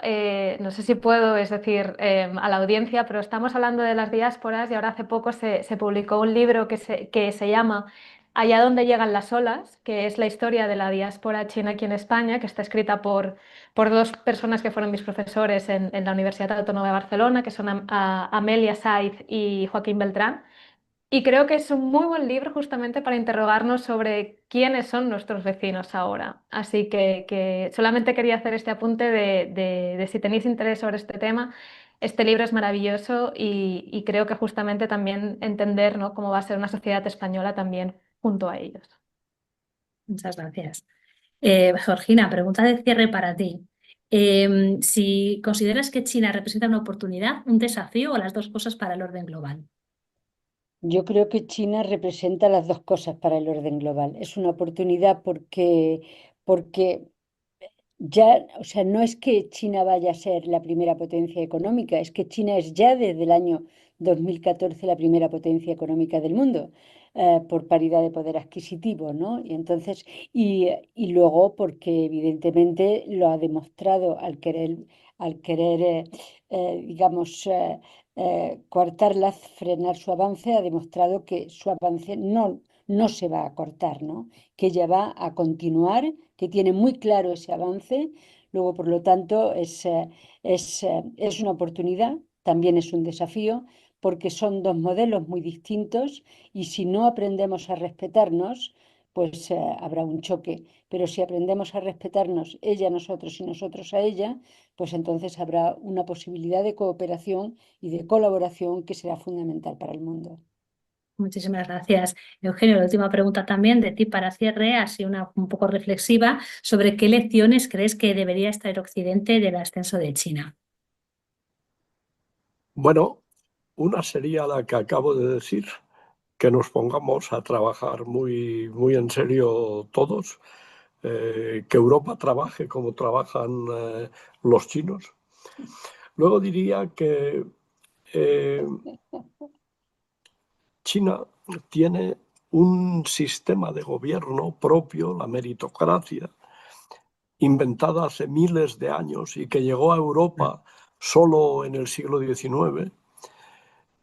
no sé si puedo, es decir, a la audiencia, pero estamos hablando de las diásporas y ahora hace poco se publicó un libro que se llama Allá donde llegan las olas, que es la historia de la diáspora china aquí en España, que está escrita por 2 personas que fueron mis profesores en la Universidad Autónoma de Barcelona, que son Amelia Saiz y Joaquín Beltrán. Y creo que es un muy buen libro justamente para interrogarnos sobre quiénes son nuestros vecinos ahora. Así que solamente quería hacer este apunte de si tenéis interés sobre este tema. Este libro es maravilloso y creo que justamente también entender, ¿no?, cómo va a ser una sociedad española también junto a ellos. Muchas gracias. Georgina, pregunta de cierre para ti. Si consideras que China representa una oportunidad, un desafío o las dos cosas para el orden global. Yo creo que China representa las dos cosas para el orden global. Es una oportunidad porque ya, o sea, no es que China vaya a ser la primera potencia económica, es que China es ya desde el año 2014 la primera potencia económica del mundo, por paridad de poder adquisitivo, ¿no? Y entonces, y luego porque evidentemente lo ha demostrado al querer, digamos, coartarla, frenar su avance, ha demostrado que su avance no se va a cortar, ¿no? Que ella va a continuar, que tiene muy claro ese avance. Luego, por lo tanto, es una oportunidad, también es un desafío, porque son dos modelos muy distintos y si no aprendemos a respetarnos, pues habrá un choque. Pero si aprendemos a respetarnos, ella a nosotros y nosotros a ella, pues entonces habrá una posibilidad de cooperación y de colaboración que será fundamental para el mundo. Muchísimas gracias. Eugenio, la última pregunta también de ti para cierre, así un poco reflexiva, sobre qué lecciones crees que debería extraer Occidente del ascenso de China. Bueno, una sería la que acabo de decir, que nos pongamos a trabajar muy en serio todos, que Europa trabaje como trabajan los chinos. Luego diría que eh, China tiene un sistema de gobierno propio, la meritocracia, inventada hace miles de años y que llegó a Europa solo en el siglo XIX.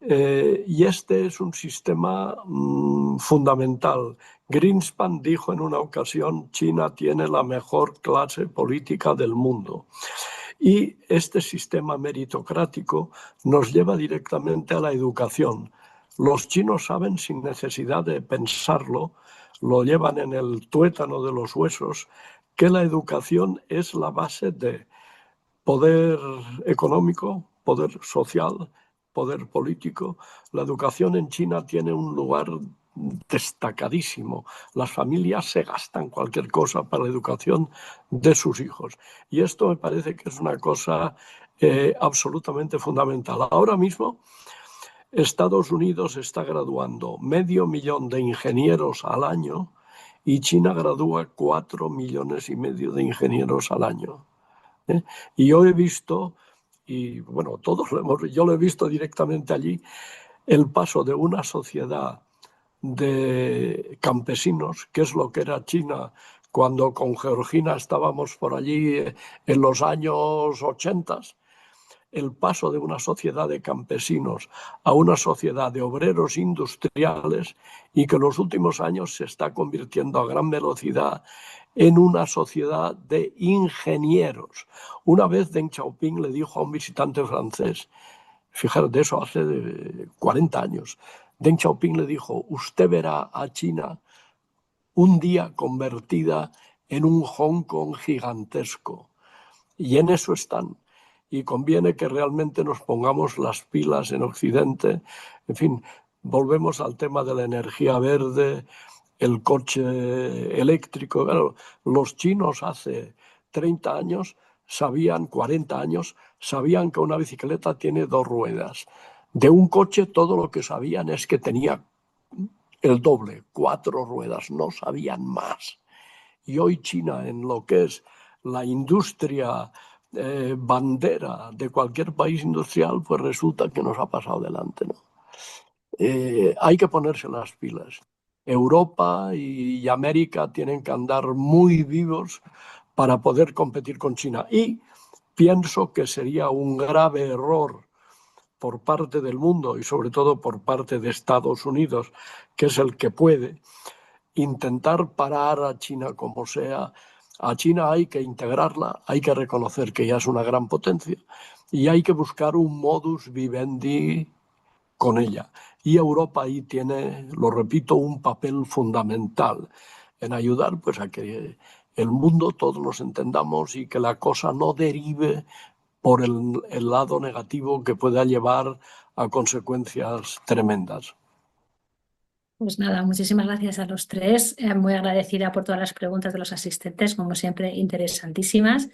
Y este es un sistema fundamental. Greenspan dijo en una ocasión, China tiene la mejor clase política del mundo. Y este sistema meritocrático nos lleva directamente a la educación. Los chinos saben sin necesidad de pensarlo, lo llevan en el tuétano de los huesos, que la educación es la base de poder económico, poder social, poder político. La educación en China tiene un lugar destacadísimo. Las familias se gastan cualquier cosa para la educación de sus hijos. Y esto me parece que es una cosa absolutamente fundamental. Ahora mismo Estados Unidos está graduando 500.000 de ingenieros al año y China gradúa 4,5 millones de ingenieros al año. ¿eh? Y yo he visto, y bueno, yo lo he visto directamente allí, el paso de una sociedad de campesinos, que es lo que era China cuando con Georgina estábamos por allí en los años 80, el paso de una sociedad de campesinos a una sociedad de obreros industriales y que en los últimos años se está convirtiendo a gran velocidad en una sociedad de ingenieros. Una vez Deng Xiaoping le dijo a un visitante francés, fíjate, de eso hace 40 años, Deng Xiaoping le dijo, usted verá a China un día convertida en un Hong Kong gigantesco. Y en eso están. Y conviene que realmente nos pongamos las pilas en Occidente. En fin, volvemos al tema de la energía verde, el coche eléctrico. Claro, los chinos hace 30 años 40 años, sabían que una bicicleta tiene 2 ruedas. De un coche todo lo que sabían es que tenía el doble, 4 ruedas, no sabían más. Y hoy China, en lo que es la industria bandera de cualquier país industrial, pues resulta que nos ha pasado delante, ¿no? Hay que ponerse las pilas. Europa y América tienen que andar muy vivos para poder competir con China. Y pienso que sería un grave error por parte del mundo y sobre todo por parte de Estados Unidos, que es el que puede, intentar parar a China como sea. A China hay que integrarla, hay que reconocer que ya es una gran potencia y hay que buscar un modus vivendi con ella. Y Europa ahí tiene, lo repito, un papel fundamental en ayudar pues, a que el mundo todos nos entendamos y que la cosa no derive por el lado negativo que pueda llevar a consecuencias tremendas. Pues nada, muchísimas gracias a los tres. Muy agradecida por todas las preguntas de los asistentes, como siempre, interesantísimas.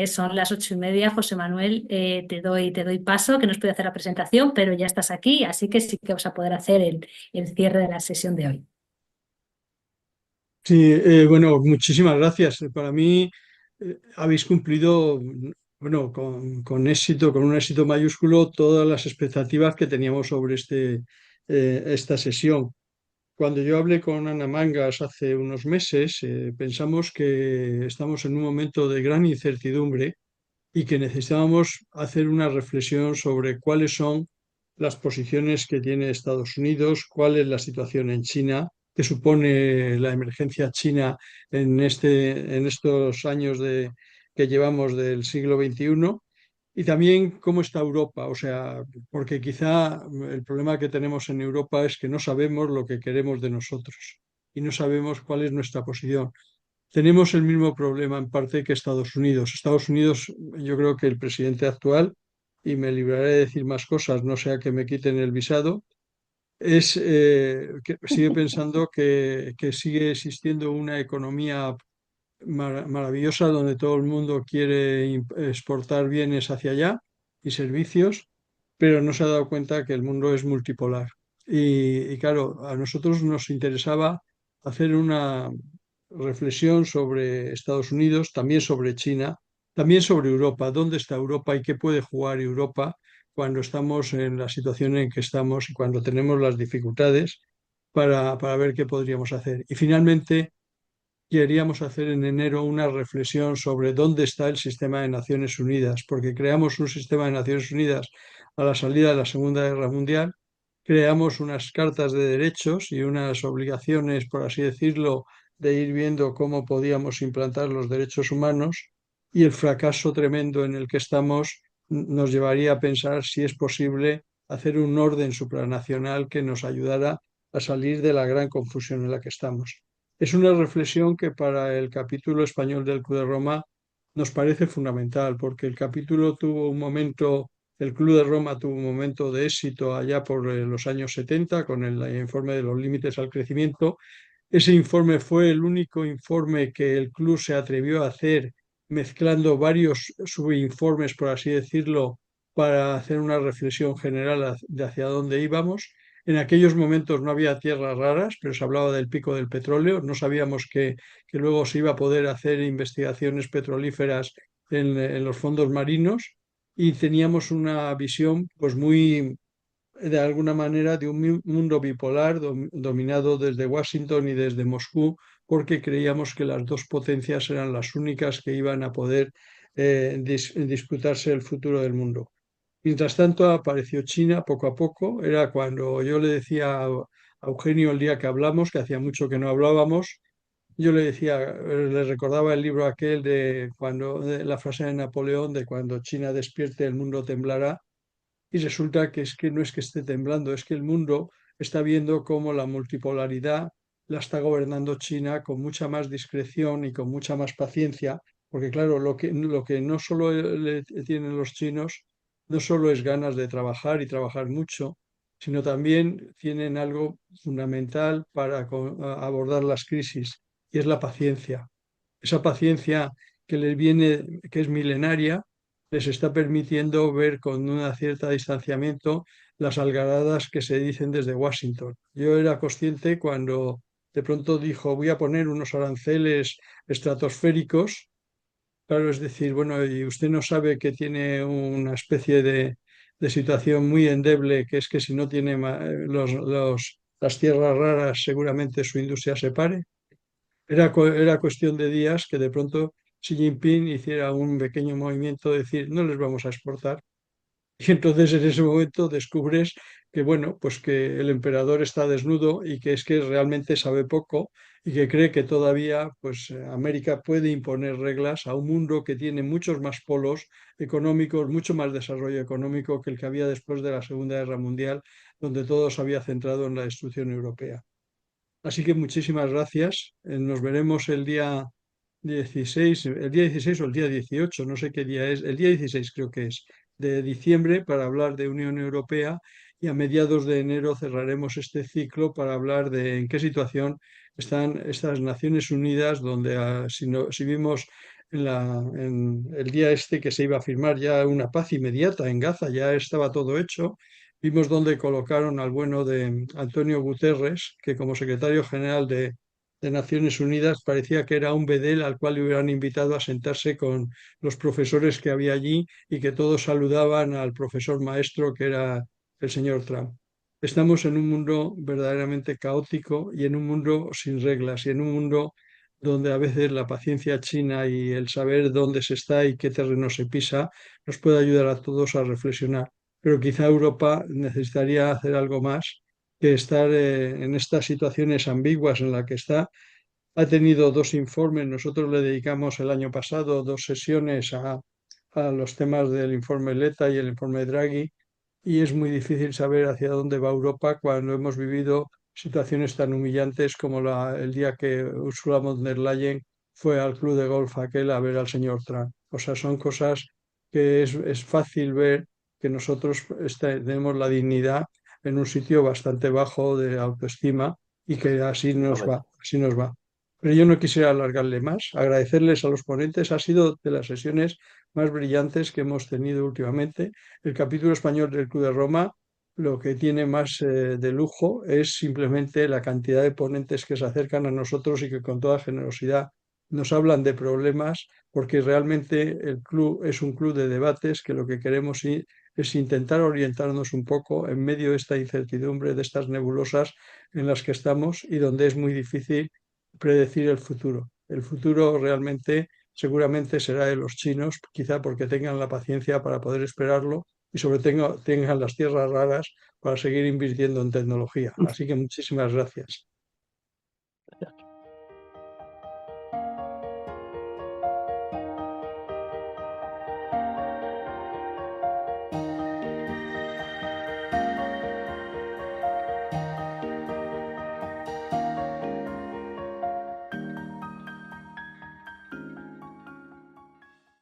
Son las 8:30. José Manuel, te doy paso, que no os puedo hacer la presentación, pero ya estás aquí, así que sí que vas a poder hacer el cierre de la sesión de hoy. Sí, bueno, muchísimas gracias. Para mí habéis cumplido, bueno, con éxito, con un éxito mayúsculo, todas las expectativas que teníamos sobre esta sesión. Cuando yo hablé con Ana Mangas hace unos meses, pensamos que estamos en un momento de gran incertidumbre y que necesitábamos hacer una reflexión sobre cuáles son las posiciones que tiene Estados Unidos, cuál es la situación en China, qué supone la emergencia china en estos años que llevamos del siglo XXI. Y también cómo está Europa, o sea, porque quizá el problema que tenemos en Europa es que no sabemos lo que queremos de nosotros y no sabemos cuál es nuestra posición. Tenemos el mismo problema en parte que Estados Unidos. Estados Unidos, yo creo que el presidente actual, y me libraré de decir más cosas, no sea que me quiten el visado, que sigue pensando que sigue existiendo una economía maravillosa donde todo el mundo quiere exportar bienes hacia allá y servicios, pero no se ha dado cuenta que el mundo es multipolar. Y claro, a nosotros nos interesaba hacer una reflexión sobre Estados Unidos, también sobre China, también sobre Europa. ¿Dónde está Europa y qué puede jugar Europa cuando estamos en la situación en que estamos y cuando tenemos las dificultades para ver qué podríamos hacer? Y finalmente, queríamos hacer en enero una reflexión sobre dónde está el sistema de Naciones Unidas, porque creamos un sistema de Naciones Unidas a la salida de la Segunda Guerra Mundial, creamos unas cartas de derechos y unas obligaciones, por así decirlo, de ir viendo cómo podíamos implantar los derechos humanos y el fracaso tremendo en el que estamos nos llevaría a pensar si es posible hacer un orden supranacional que nos ayudara a salir de la gran confusión en la que estamos. Es una reflexión que para el capítulo español del Q de Roma nos parece fundamental, porque el capítulo tuvo un momento, el Club de Roma tuvo un momento de éxito allá por los años 70 con el informe de los límites al crecimiento. Ese informe fue el único informe que el club se atrevió a hacer, mezclando varios subinformes, por así decirlo, para hacer una reflexión general de hacia dónde íbamos. En aquellos momentos no había tierras raras, pero se hablaba del pico del petróleo. No sabíamos que luego se iba a poder hacer investigaciones petrolíferas en los fondos marinos y teníamos una visión pues muy de alguna manera de un mundo bipolar dominado desde Washington y desde Moscú, porque creíamos que las dos potencias eran las únicas que iban a poder disputarse el futuro del mundo. Mientras tanto, apareció China poco a poco. Era cuando yo le decía a Eugenio el día que hablamos, que hacía mucho que no hablábamos, yo le decía, le recordaba el libro aquel de cuando, de la frase de Napoleón, de cuando China despierte, el mundo temblará. Y resulta que es que no es que esté temblando, es que el mundo está viendo cómo la multipolaridad la está gobernando China con mucha más discreción y con mucha más paciencia, porque claro, lo que no solo tienen los chinos, no solo es ganas de trabajar y trabajar mucho, sino también tienen algo fundamental para abordar las crisis, y es la paciencia. Esa paciencia que les viene, que es milenaria, les está permitiendo ver con una cierta distanciamiento las algaradas que se dicen desde Washington. Yo era consciente cuando de pronto dijo voy a poner unos aranceles estratosféricos. Claro, es decir, bueno, y usted no sabe que tiene una especie de situación muy endeble, que es que si no tiene las tierras raras, seguramente su industria se pare. Era cuestión de días que de pronto Xi Jinping hiciera un pequeño movimiento de decir, no les vamos a exportar. Y entonces en ese momento descubres que, bueno, pues que el emperador está desnudo y que es que realmente sabe poco y que cree que todavía, pues América puede imponer reglas a un mundo que tiene muchos más polos económicos, mucho más desarrollo económico que el que había después de la Segunda Guerra Mundial, donde todo se había centrado en la destrucción europea. Así que muchísimas gracias. Nos veremos el día 16 o el día 18, no sé qué día es, el día 16 creo que es, de diciembre para hablar de Unión Europea, y a mediados de enero cerraremos este ciclo para hablar de en qué situación están estas Naciones Unidas, donde si vimos en el día este que se iba a firmar ya una paz inmediata en Gaza, ya estaba todo hecho. Vimos dónde colocaron al bueno de Antonio Guterres, que como secretario general de Naciones Unidas parecía que era un bedel al cual le hubieran invitado a sentarse con los profesores que había allí y que todos saludaban al profesor maestro que era el señor Trump. Estamos en un mundo verdaderamente caótico y en un mundo sin reglas y en un mundo donde a veces la paciencia china y el saber dónde se está y qué terreno se pisa nos puede ayudar a todos a reflexionar, pero quizá Europa necesitaría hacer algo más que estar en estas situaciones ambiguas en la que está. Ha tenido dos informes, nosotros le dedicamos el año pasado dos sesiones a los temas del informe Letta y el informe Draghi, y es muy difícil saber hacia dónde va Europa cuando hemos vivido situaciones tan humillantes como el día que Ursula von der Leyen fue al club de golf aquel a ver al señor Trump. O sea, son cosas que es fácil ver que nosotros tenemos la dignidad en un sitio bastante bajo de autoestima y que así nos va, así nos va. Pero yo no quisiera alargarle más, agradecerles a los ponentes. Ha sido de las sesiones más brillantes que hemos tenido últimamente. El capítulo español del Club de Roma, lo que tiene más de lujo es simplemente la cantidad de ponentes que se acercan a nosotros y que con toda generosidad nos hablan de problemas, porque realmente el club es un club de debates que lo que queremos es intentar orientarnos un poco en medio de esta incertidumbre, de estas nebulosas en las que estamos y donde es muy difícil predecir el futuro. El futuro realmente seguramente será de los chinos, quizá porque tengan la paciencia para poder esperarlo y sobre todo tengan las tierras raras para seguir invirtiendo en tecnología. Así que muchísimas gracias.